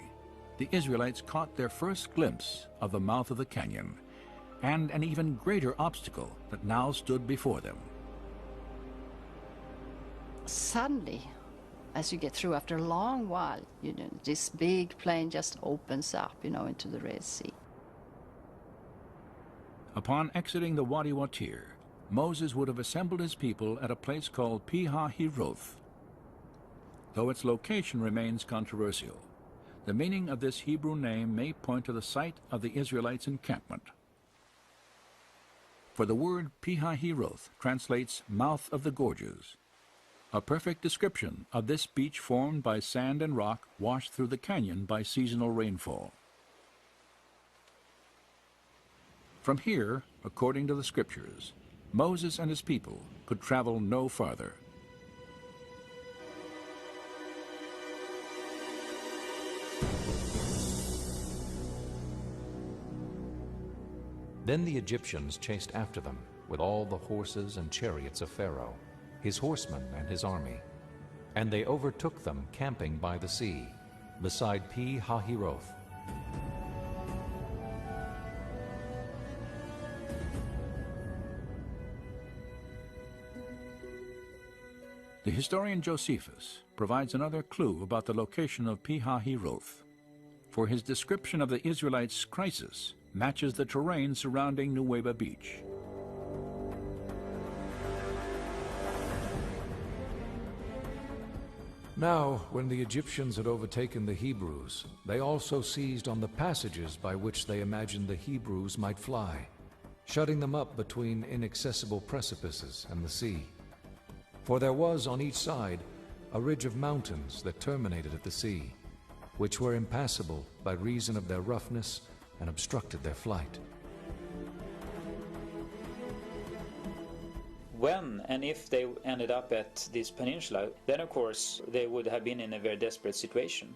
the Israelites caught their first glimpse of the mouth of the canyon and an even greater obstacle that now stood before them. Suddenly, as you get through, after a long while, this big plain just opens up, into the Red Sea. Upon exiting the Wadi Watir, Moses would have assembled his people at a place called Pi-hahiroth. Though its location remains controversial, the meaning of this Hebrew name may point to the site of the Israelites' encampment. For the word Pi-hahiroth translates mouth of the gorges, a perfect description of this beach formed by sand and rock washed through the canyon by seasonal rainfall. From here, according to the scriptures, Moses and his people could travel no farther. Then the Egyptians chased after them with all the horses and chariots of Pharaoh, his horsemen and his army. And they overtook them camping by the sea, beside Pi-hahiroth. The historian Josephus provides another clue about the location of Pi-hahiroth, for his description of the Israelites' crisis matches the terrain surrounding Nuweiba Beach. Now, when the Egyptians had overtaken the Hebrews, they also seized on the passages by which they imagined the Hebrews might fly, shutting them up between inaccessible precipices and the sea. For there was on each side a ridge of mountains that terminated at the sea, which were impassable by reason of their roughness and obstructed their flight. When and if they ended up at this peninsula, then of course they would have been in a very desperate situation.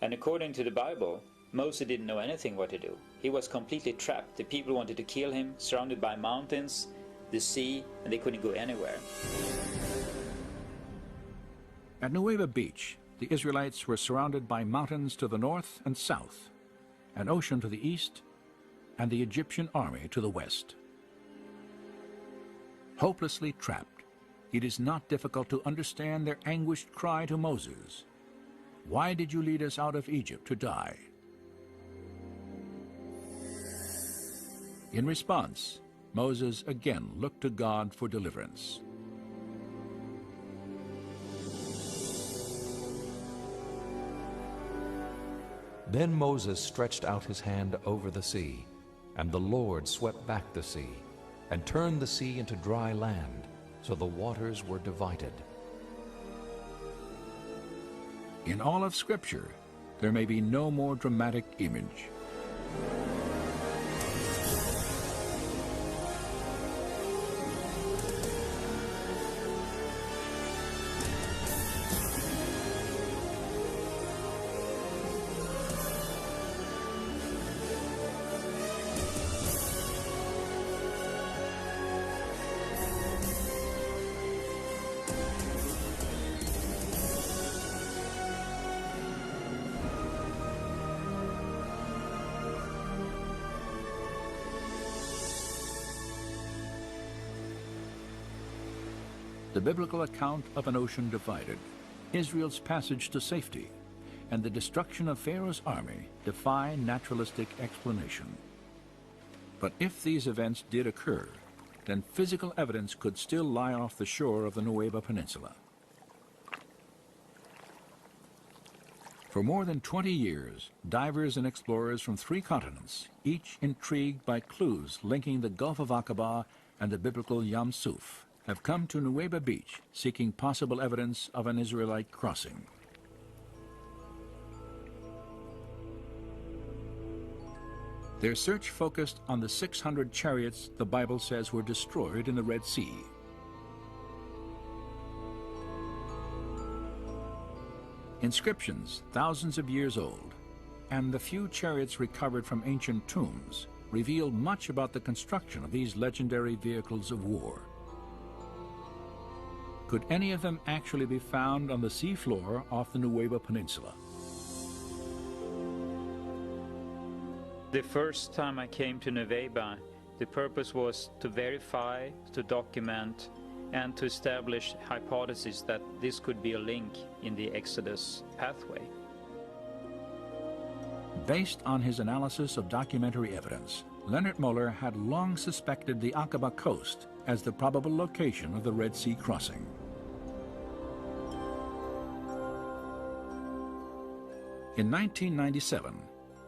And according to the Bible, Moses didn't know anything what to do. He was completely trapped. The people wanted to kill him, surrounded by mountains, the sea, and they couldn't go anywhere. At Nuweiba Beach, the Israelites were surrounded by mountains to the north and south, an ocean to the east, and the Egyptian army to the west. Hopelessly trapped, it is not difficult to understand their anguished cry to Moses, "Why did you lead us out of Egypt to die?" In response, Moses again looked to God for deliverance. Then Moses stretched out his hand over the sea, and the Lord swept back the sea, and turned the sea into dry land, so the waters were divided. In all of Scripture, there may be no more dramatic image. the biblical account of an ocean divided, Israel's passage to safety, and the destruction of Pharaoh's army defy naturalistic explanation. But if these events did occur, then physical evidence could still lie off the shore of the Nueva Peninsula. For more than 20 years, divers and explorers from 3 continents, each intrigued by clues linking the Gulf of Aqaba and the biblical Yam Suf, have come to Nueva Beach seeking possible evidence of an Israelite crossing. Their search focused on the 600 chariots the Bible says were destroyed in the Red Sea. Inscriptions thousands of years old, and the few chariots recovered from ancient tombs reveal much about the construction of these legendary vehicles of war. Could any of them actually be found on the seafloor off the Nueva Peninsula? The first time I came to Nueva, the purpose was to verify, to document, and to establish hypotheses that this could be a link in the Exodus pathway. Based on his analysis of documentary evidence, Leonard Moeller had long suspected the Aqaba coast as the probable location of the Red Sea crossing. In 1997,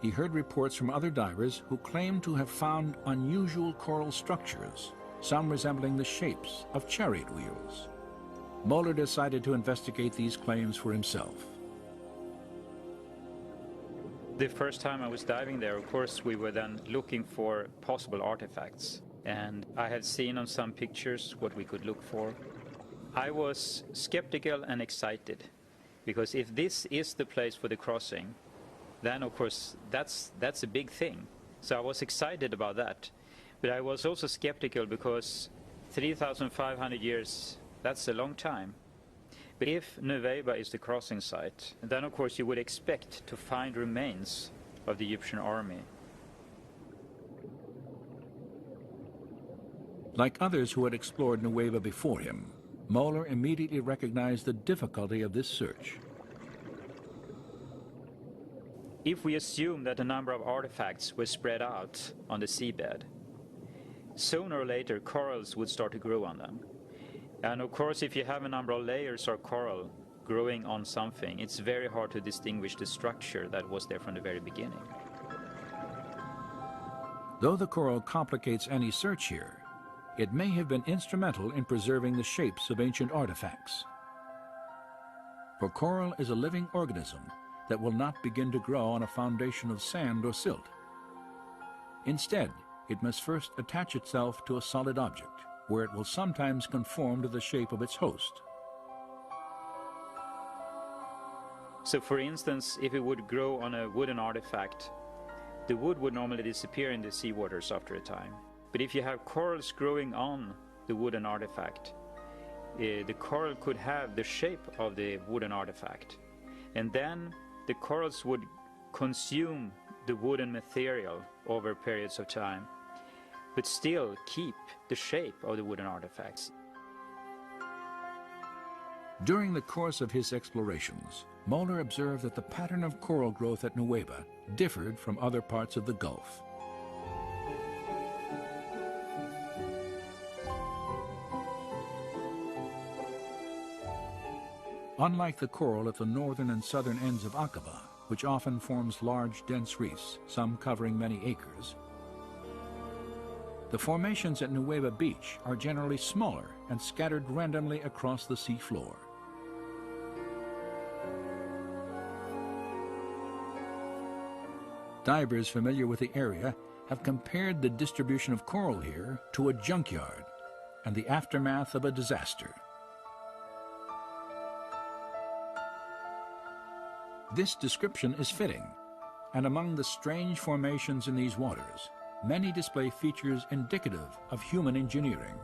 he heard reports from other divers who claimed to have found unusual coral structures, some resembling the shapes of chariot wheels. Moeller decided to investigate these claims for himself. The first time I was diving there, of course, we were then looking for possible artifacts. And I had seen on some pictures what we could look for. I was skeptical and excited, because if this is the place for the crossing, then of course that's a big thing. So I was excited about that. But I was also skeptical because 3,500 years, that's a long time. But if Nueva is the crossing site, then of course you would expect to find remains of the Egyptian army. Like others who had explored Nueva before him, Moeller immediately recognized the difficulty of this search. If we assume that a number of artifacts were spread out on the seabed, sooner or later corals would start to grow on them. And of course, if you have a number of layers of coral growing on something, it's very hard to distinguish the structure that was there from the very beginning. Though the coral complicates any search here, it may have been instrumental in preserving the shapes of ancient artifacts. For coral is a living organism that will not begin to grow on a foundation of sand or silt. Instead, it must first attach itself to a solid object, where it will sometimes conform to the shape of its host. So for instance, if it would grow on a wooden artifact, the wood would normally disappear in the seawaters after a time. But if you have corals growing on the wooden artifact, the coral could have the shape of the wooden artifact. And then the corals would consume the wooden material over periods of time, but still keep the shape of the wooden artifacts. During the course of his explorations, Moeller observed that the pattern of coral growth at Nueva differed from other parts of the Gulf. Unlike the coral at the northern and southern ends of Aqaba, which often forms large, dense reefs, some covering many acres, the formations at Nueva Beach are generally smaller and scattered randomly across the seafloor. Divers familiar with the area have compared the distribution of coral here to a junkyard and the aftermath of a disaster. This description is fitting, and among the strange formations in these waters, many display features indicative of human engineering.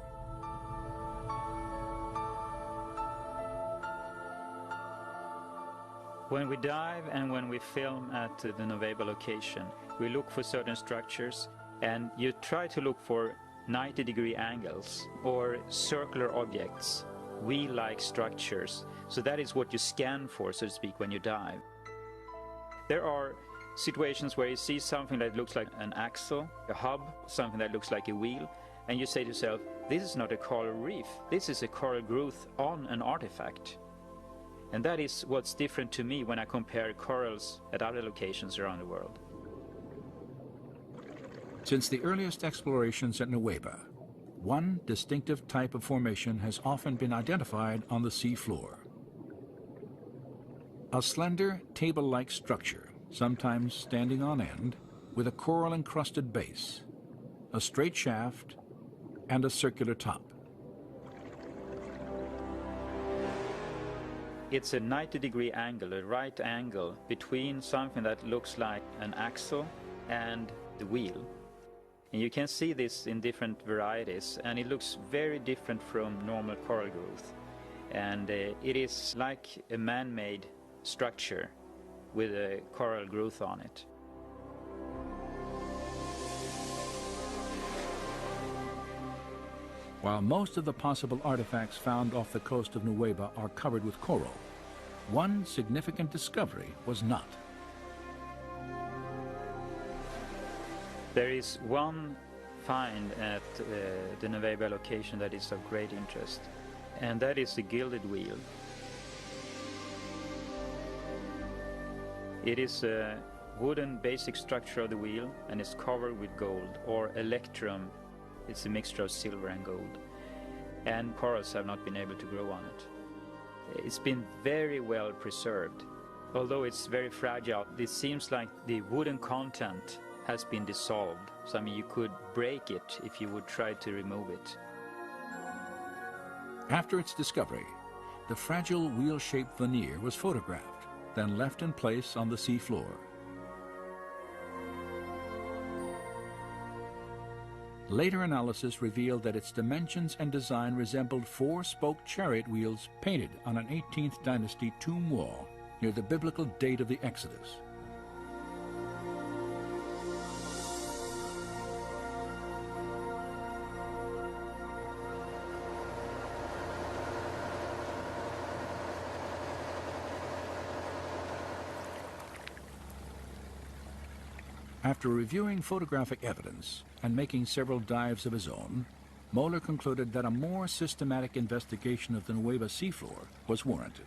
When we dive and when we film at the Nueva location, we look for certain structures, and you try to look for 90-degree angles or circular objects wheel-like structures. So that is what you scan for, so to speak, when you dive. There are situations where you see something that looks like an axle, a hub, something that looks like a wheel, and you say to yourself, this is not a coral reef, this is a coral growth on an artifact. And that is what's different to me when I compare corals at other locations around the world. Since the earliest explorations at Nueva, one distinctive type of formation has often been identified on the sea floor. A slender, table-like structure, sometimes standing on end, with a coral-encrusted base, a straight shaft, and a circular top. It's a 90-degree angle, a right angle, between something that looks like an axle and the wheel. And you can see this in different varieties, and it looks very different from normal coral growth. And it is like a man-made structure with a coral growth on it. While most of the possible artifacts found off the coast of Nueva are covered with coral, one significant discovery was not. There is one find at the Nueva location that is of great interest, and that is the gilded wheel. It is a wooden basic structure of the wheel, and it's covered with gold, or electrum. It's a mixture of silver and gold. And corals have not been able to grow on it. It's been very well preserved. Although it's very fragile, it seems like the wooden content has been dissolved. So I mean, you could break it if you would try to remove it. After its discovery, the fragile wheel-shaped veneer was photographed, then left in place on the sea floor. Later analysis revealed that its dimensions and design resembled four-spoke chariot wheels painted on an 18th dynasty tomb wall near the biblical date of the Exodus. After reviewing photographic evidence and making several dives of his own, Moeller concluded that a more systematic investigation of the Nueva seafloor was warranted.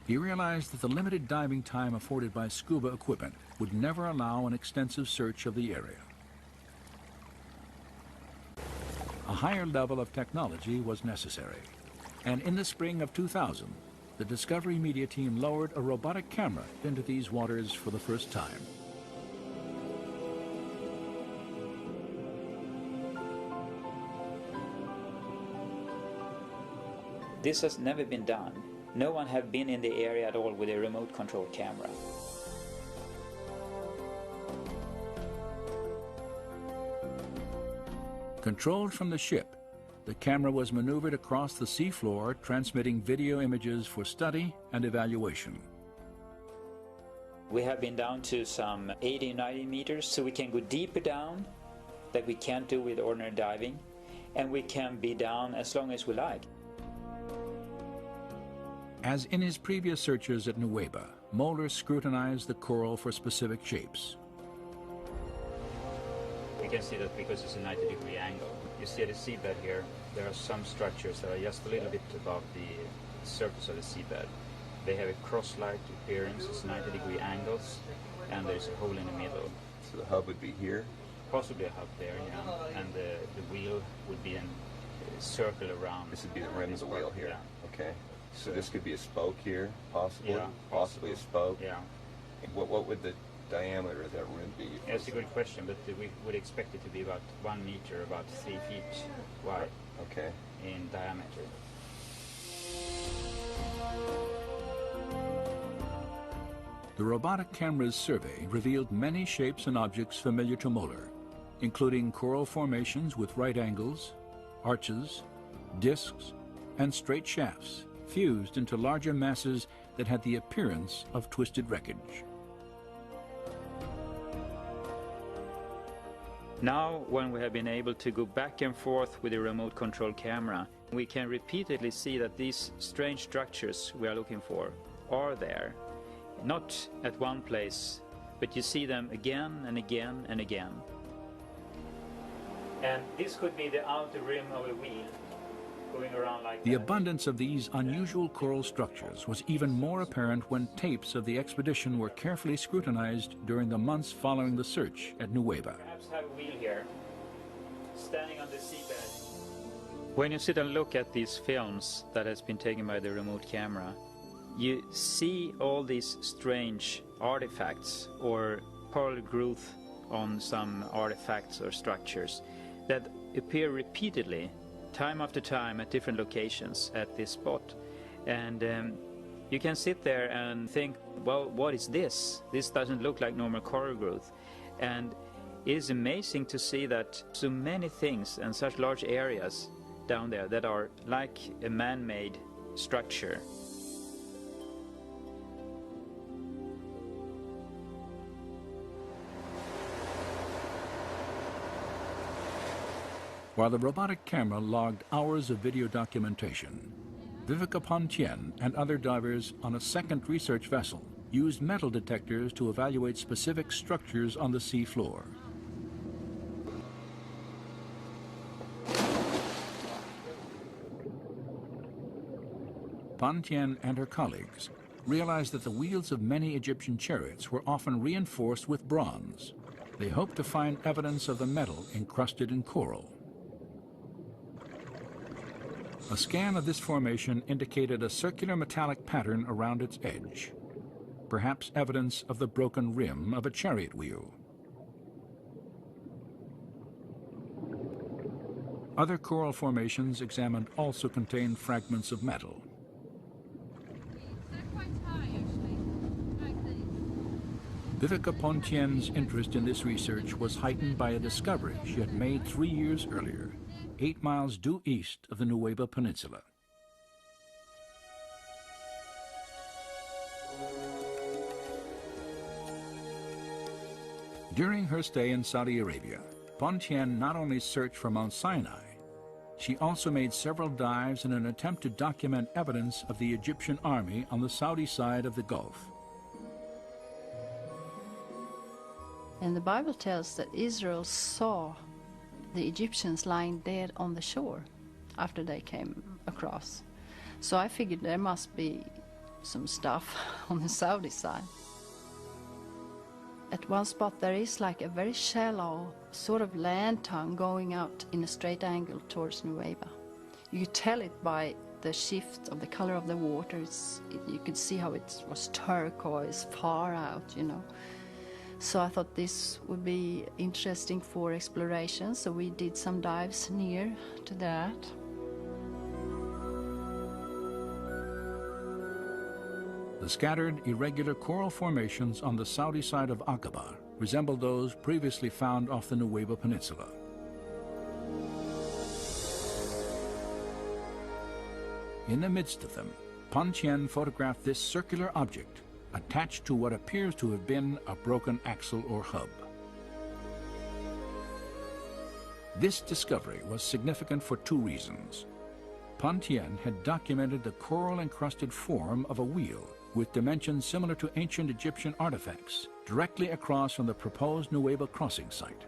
He realized that the limited diving time afforded by scuba equipment would never allow an extensive search of the area. A higher level of technology was necessary, and in the spring of 2000, the Discovery Media team lowered a robotic camera into these waters for the first time. This has never been done. No one have been in the area at all with a remote control camera. Controlled from the ship, the camera was maneuvered across the seafloor, transmitting video images for study and evaluation. We have been down to some 80-90 meters, so we can go deeper down that we can't do with ordinary diving, and we can be down as long as we like. As in his previous searches at Nueva, Moeller scrutinized the coral for specific shapes. We can see that because it's a 90-degree angle. You see the seabed here, there are some structures that are just a little bit above the surface of the seabed. They have a cross-like appearance, it's 90-degree angles, and there's a hole in the middle. So the hub would be here? Possibly a hub there, yeah. And the wheel would be a circle around. This would be the rim of the wheel here? Yeah. Okay. So this could be a spoke here, possibly? Yeah, possibly a spoke? Yeah. What would the diameter of that rim be? That's a good question, but we would expect it to be about 1 meter, about 3 feet wide. Okay. In diameter. The robotic camera's survey revealed many shapes and objects familiar to Moeller, including coral formations with right angles, arches, discs, and straight shafts, fused into larger masses that had the appearance of twisted wreckage. Now, when we have been able to go back and forth with a remote control camera, We can repeatedly see that these strange structures we are looking for are there, not at one place, but you see them again and again and again. And this could be the outer rim of a wheel going around like The that. abundance of these unusual coral structures was even more apparent when tapes of the expedition were carefully scrutinized during the months following the search at Nueva. Perhaps have a wheel here, standing on the seabed. When you sit and look at these films that has been taken by the remote camera, you see all these strange artifacts or coral growth on some artifacts or structures that appear repeatedly, time after time, at different locations at this spot. And you can sit there and think, well, what is this? This doesn't look like normal coral growth. And it is amazing to see that so many things and such large areas down there that are like a man-made structure. While the robotic camera logged hours of video documentation, Viveka Pontien and other divers on a second research vessel used metal detectors to evaluate specific structures on the sea floor. Pontien and her colleagues realized that the wheels of many Egyptian chariots were often reinforced with bronze. They hoped to find evidence of the metal encrusted in coral. A scan of this formation indicated a circular metallic pattern around its edge, perhaps evidence of the broken rim of a chariot wheel. Other coral formations examined also contained fragments of metal. Viveka Pontien's interest in this research was heightened by a discovery she had made 3 years earlier, 8 miles due east of the Nueva Peninsula. During her stay in Saudi Arabia, Pontien not only searched for Mount Sinai, she also made several dives in an attempt to document evidence of the Egyptian army on the Saudi side of the Gulf. And the Bible tells that Israel saw the Egyptians lying dead on the shore after they came across. So I figured there must be some stuff on the Saudi side. At one spot there is like a very shallow sort of land tongue going out in a straight angle towards Nueva. You could tell it by the shift of the color of the water. You could see how it was turquoise far out, you know. So I thought this would be interesting for exploration, so we did some dives near to that. The scattered, irregular coral formations on the Saudi side of Aqaba resemble those previously found off the Nueva Peninsula. In the midst of them, Pontien photographed this circular object attached to what appears to have been a broken axle or hub. This discovery was significant for 2 reasons. Pontien had documented the coral-encrusted form of a wheel with dimensions similar to ancient Egyptian artifacts directly across from the proposed Nueva crossing site.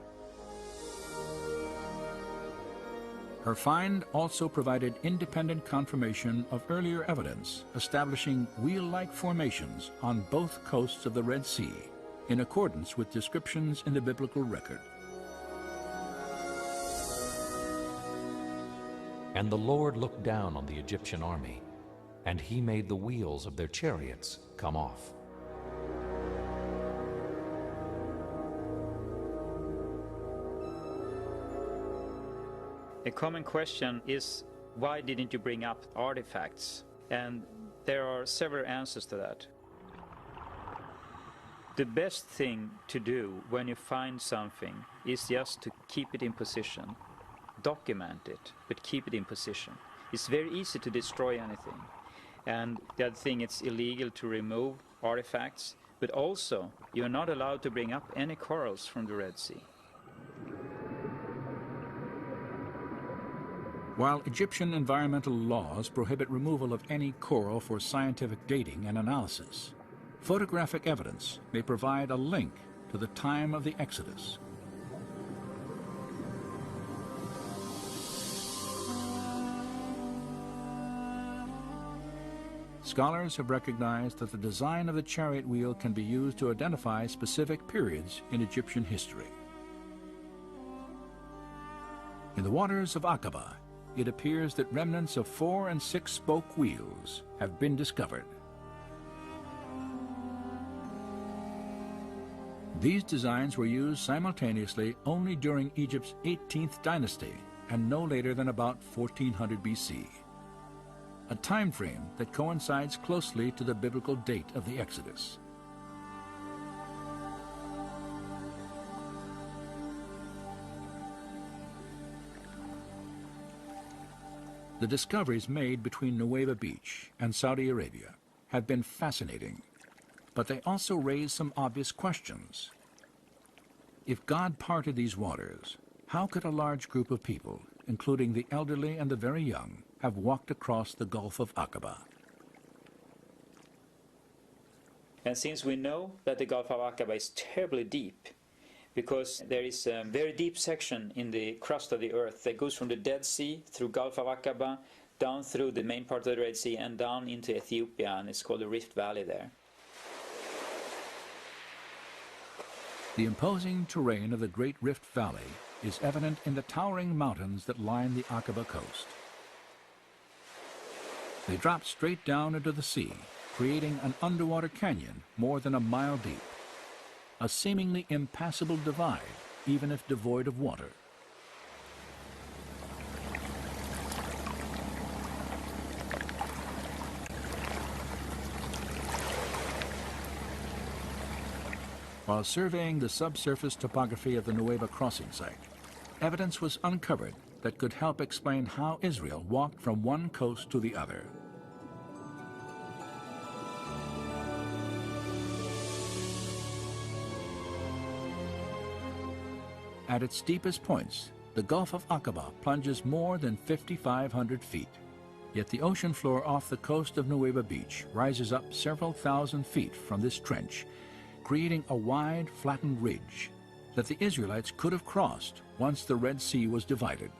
Her find also provided independent confirmation of earlier evidence establishing wheel-like formations on both coasts of the Red Sea, in accordance with descriptions in the biblical record. And the Lord looked down on the Egyptian army, and he made the wheels of their chariots come off. A common question is, why didn't you bring up artifacts? And there are several answers to that. The best thing to do when you find something is just to keep it in position. Document it, but keep it in position. It's very easy to destroy anything. And the other thing, it's illegal to remove artifacts, but also you're not allowed to bring up any corals from the Red Sea. While Egyptian environmental laws prohibit removal of any coral for scientific dating and analysis, photographic evidence may provide a link to the time of the Exodus. Scholars have recognized that the design of the chariot wheel can be used to identify specific periods in Egyptian history. In the waters of Aqaba, it appears that remnants of 4- and 6-spoke wheels have been discovered. These designs were used simultaneously only during Egypt's 18th dynasty and no later than about 1400 BC, a time frame that coincides closely to the biblical date of the Exodus. The discoveries made between Nuweiba Beach and Saudi Arabia have been fascinating, but they also raise some obvious questions. If God parted these waters, how could a large group of people, including the elderly and the very young, have walked across the Gulf of Aqaba? And since we know that the Gulf of Aqaba is terribly deep, because there is a very deep section in the crust of the earth that goes from the Dead Sea through Gulf of Aqaba, down through the main part of the Red Sea and down into Ethiopia, and it's called the Rift Valley there. The imposing terrain of the Great Rift Valley is evident in the towering mountains that line the Aqaba coast. They drop straight down into the sea, creating an underwater canyon more than a mile deep, a seemingly impassable divide, even if devoid of water. While surveying the subsurface topography of the Nuweiba crossing site, evidence was uncovered that could help explain how Israel walked from one coast to the other. At its steepest points, the Gulf of Aqaba plunges more than 5,500 feet. Yet the ocean floor off the coast of Nuweiba Beach rises up several thousand feet from this trench, creating a wide, flattened ridge that the Israelites could have crossed once the Red Sea was divided.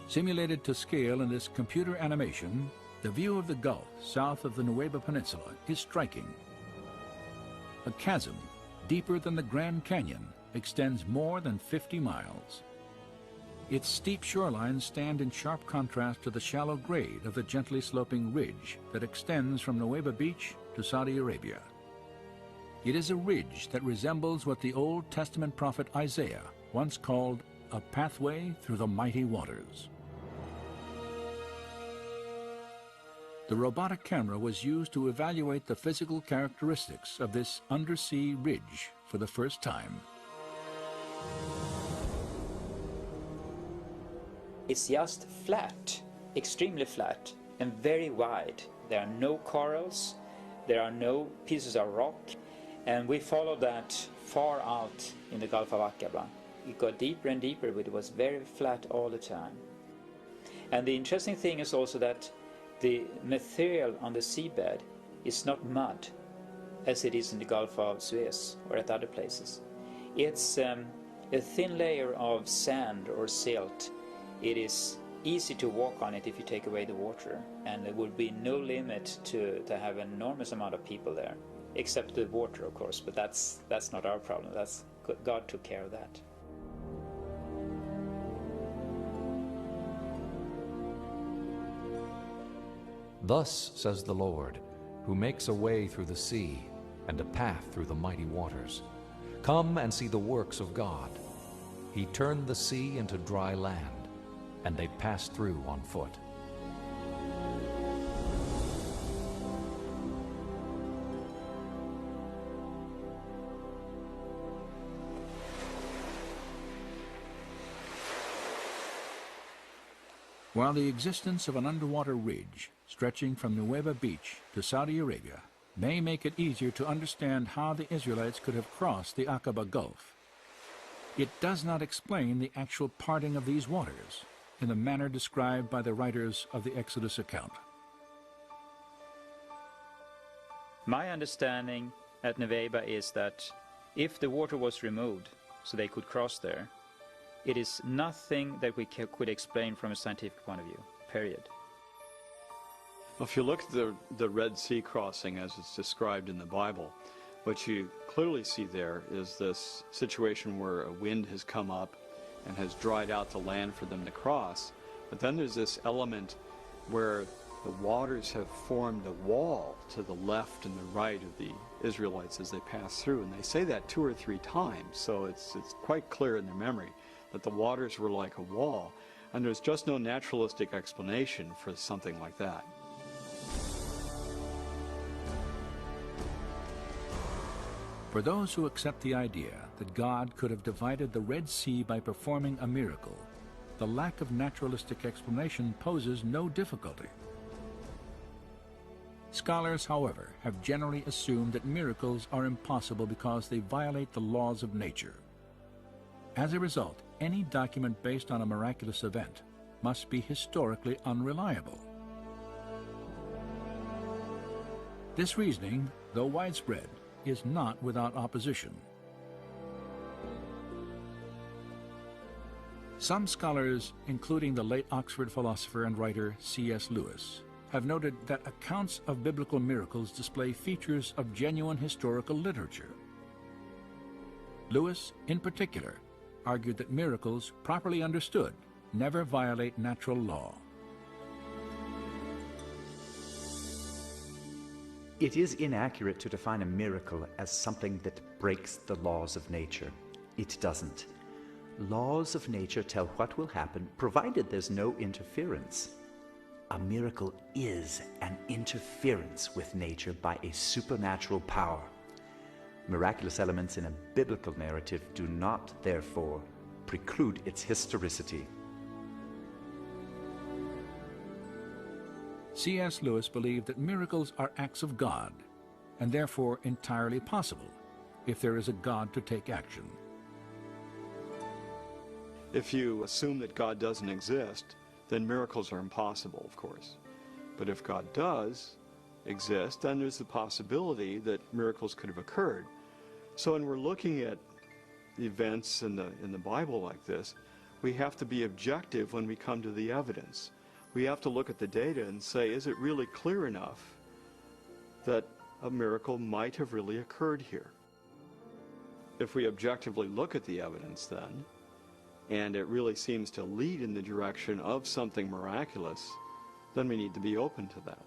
Simulated to scale in this computer animation, the view of the Gulf south of the Nuweiba Peninsula is striking. A chasm, deeper than the Grand Canyon, extends more than 50 miles. Its steep shorelines stand in sharp contrast to the shallow grade of the gently sloping ridge that extends from Nuweiba Beach to Saudi Arabia. It is a ridge that resembles what the Old Testament prophet Isaiah once called a pathway through the mighty waters. The robotic camera was used to evaluate the physical characteristics of this undersea ridge for the first time. It's just flat, extremely flat, and very wide. There are no corals, there are no pieces of rock, and we followed that far out in the Gulf of Aqaba. It got deeper and deeper, but it was very flat all the time. And the interesting thing is also that the material on the seabed is not mud, as it is in the Gulf of Suez or at other places. It's a thin layer of sand or silt. It is easy to walk on it if you take away the water, and there would be no limit to have an enormous amount of people there, except the water, of course, but that's not our problem. God took care of that. Thus says the Lord, who makes a way through the sea and a path through the mighty waters. Come and see the works of God. He turned the sea into dry land, and they passed through on foot. While the existence of an underwater ridge stretching from Nueva Beach to Saudi Arabia may make it easier to understand how the Israelites could have crossed the Aqaba Gulf, it does not explain the actual parting of these waters in the manner described by the writers of the Exodus account. My understanding at Nueva is that if the water was removed so they could cross there, it is nothing that we could explain from a scientific point of view, period. Well, if you look at the Red Sea crossing as it's described in the Bible, what you clearly see there is this situation where a wind has come up and has dried out the land for them to cross. But then there's this element where the waters have formed a wall to the left and the right of the Israelites as they pass through. And they say that 2 or 3 times, so it's quite clear in their memory that the waters were like a wall. And there's just no naturalistic explanation for something like that. For those who accept the idea that God could have divided the Red Sea by performing a miracle, the lack of naturalistic explanation poses no difficulty. Scholars, however, have generally assumed that miracles are impossible because they violate the laws of nature. As a result, any document based on a miraculous event must be historically unreliable. This reasoning, though widespread, is not without opposition. Some scholars, including the late Oxford philosopher and writer C.S. Lewis, have noted that accounts of biblical miracles display features of genuine historical literature. Lewis, in particular, argued that miracles, properly understood, never violate natural law. It is inaccurate to define a miracle as something that breaks the laws of nature. It doesn't. Laws of nature tell what will happen, provided there's no interference. A miracle is an interference with nature by a supernatural power. Miraculous elements in a biblical narrative do not, therefore, preclude its historicity. C.S. Lewis believed that miracles are acts of God, and therefore entirely possible if there is a God to take action. If you assume that God doesn't exist, then miracles are impossible, of course. But if God does exist, then there's the possibility that miracles could have occurred. So when we're looking at events in the Bible like this, we have to be objective when we come to the evidence. We have to look at the data and say, is it really clear enough that a miracle might have really occurred here? If we objectively look at the evidence then, and it really seems to lead in the direction of something miraculous, then we need to be open to that.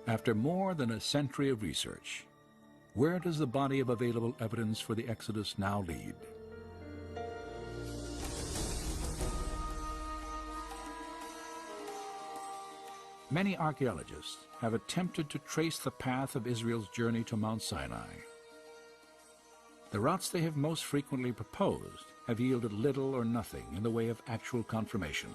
After more than a century of research, where does the body of available evidence for the Exodus now lead? Many archaeologists have attempted to trace the path of Israel's journey to Mount Sinai. The routes they have most frequently proposed have yielded little or nothing in the way of actual confirmation.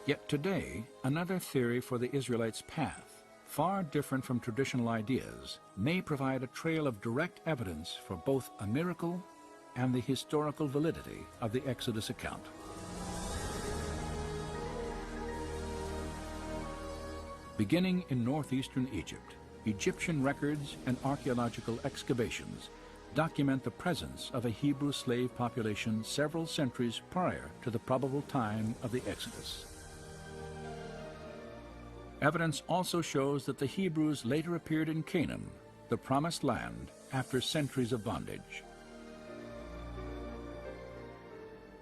Yet today, another theory for the Israelites' path, far different from traditional ideas, may provide a trail of direct evidence for both a miracle and the historical validity of the Exodus account. Beginning in northeastern Egypt, Egyptian records and archaeological excavations document the presence of a Hebrew slave population several centuries prior to the probable time of the Exodus. Evidence also shows that the Hebrews later appeared in Canaan, the promised land, after centuries of bondage.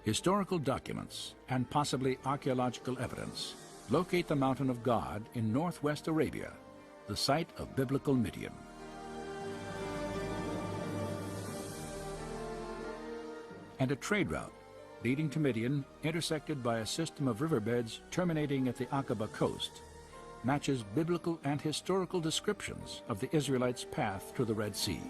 Historical documents and possibly archaeological evidence locate the Mountain of God in northwest Arabia, the site of biblical Midian. And a trade route leading to Midian, intersected by a system of riverbeds terminating at the Aqaba coast, matches biblical and historical descriptions of the Israelites' path to the Red Sea.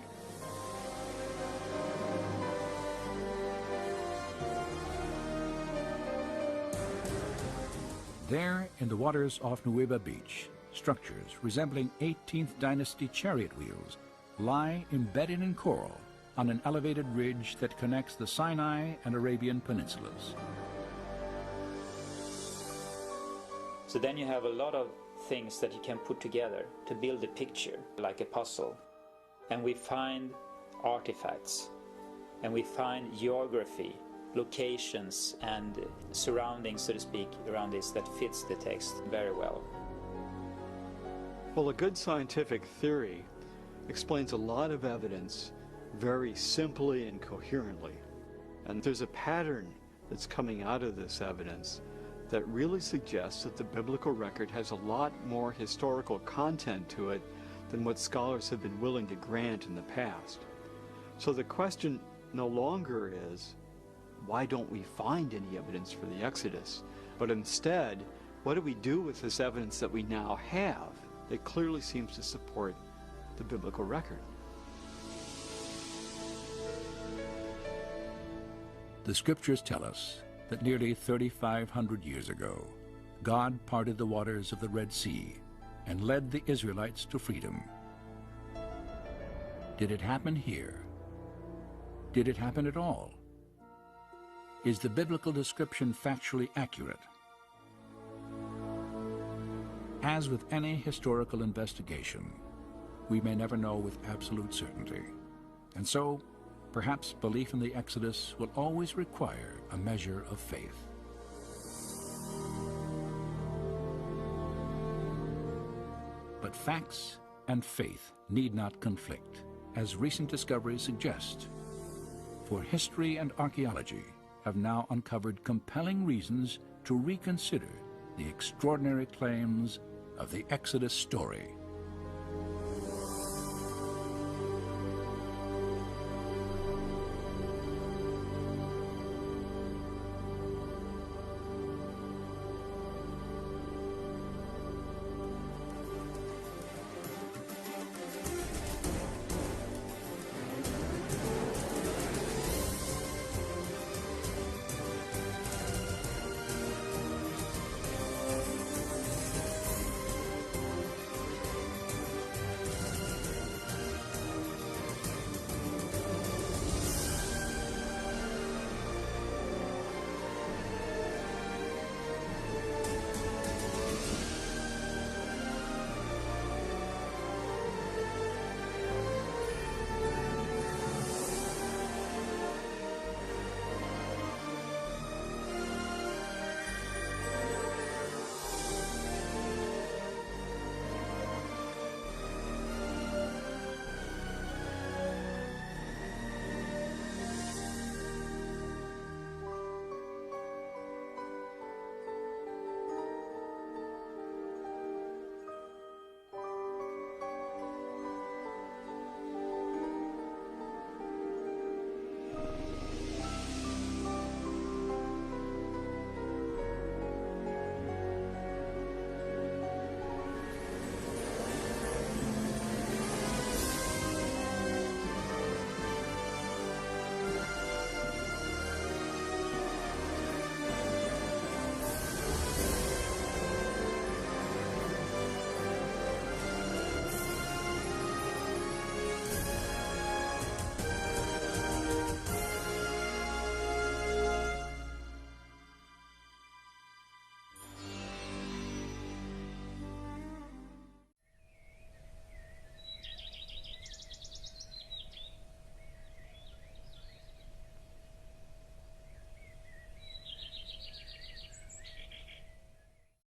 There, in the waters off Nueva Beach, structures resembling 18th dynasty chariot wheels lie embedded in coral on an elevated ridge that connects the Sinai and Arabian peninsulas. So then you have a lot of things that you can put together to build a picture, like a puzzle. And we find artifacts, and we find geography, locations and surroundings, so to speak, around this that fits the text very well. Well, a good scientific theory explains a lot of evidence very simply and coherently. And there's a pattern that's coming out of this evidence that really suggests that the biblical record has a lot more historical content to it than what scholars have been willing to grant in the past. So the question no longer is, why don't we find any evidence for the Exodus? But instead, what do we do with this evidence that we now have that clearly seems to support the biblical record? The scriptures tell us that nearly 3,500 years ago, God parted the waters of the Red Sea and led the Israelites to freedom. Did it happen here? Did it happen at all? Is the biblical description factually accurate? As with any historical investigation, we may never know with absolute certainty. And so, perhaps belief in the Exodus will always require a measure of faith. But facts and faith need not conflict, as recent discoveries suggest. For history and archaeology have now uncovered compelling reasons to reconsider the extraordinary claims of the Exodus story.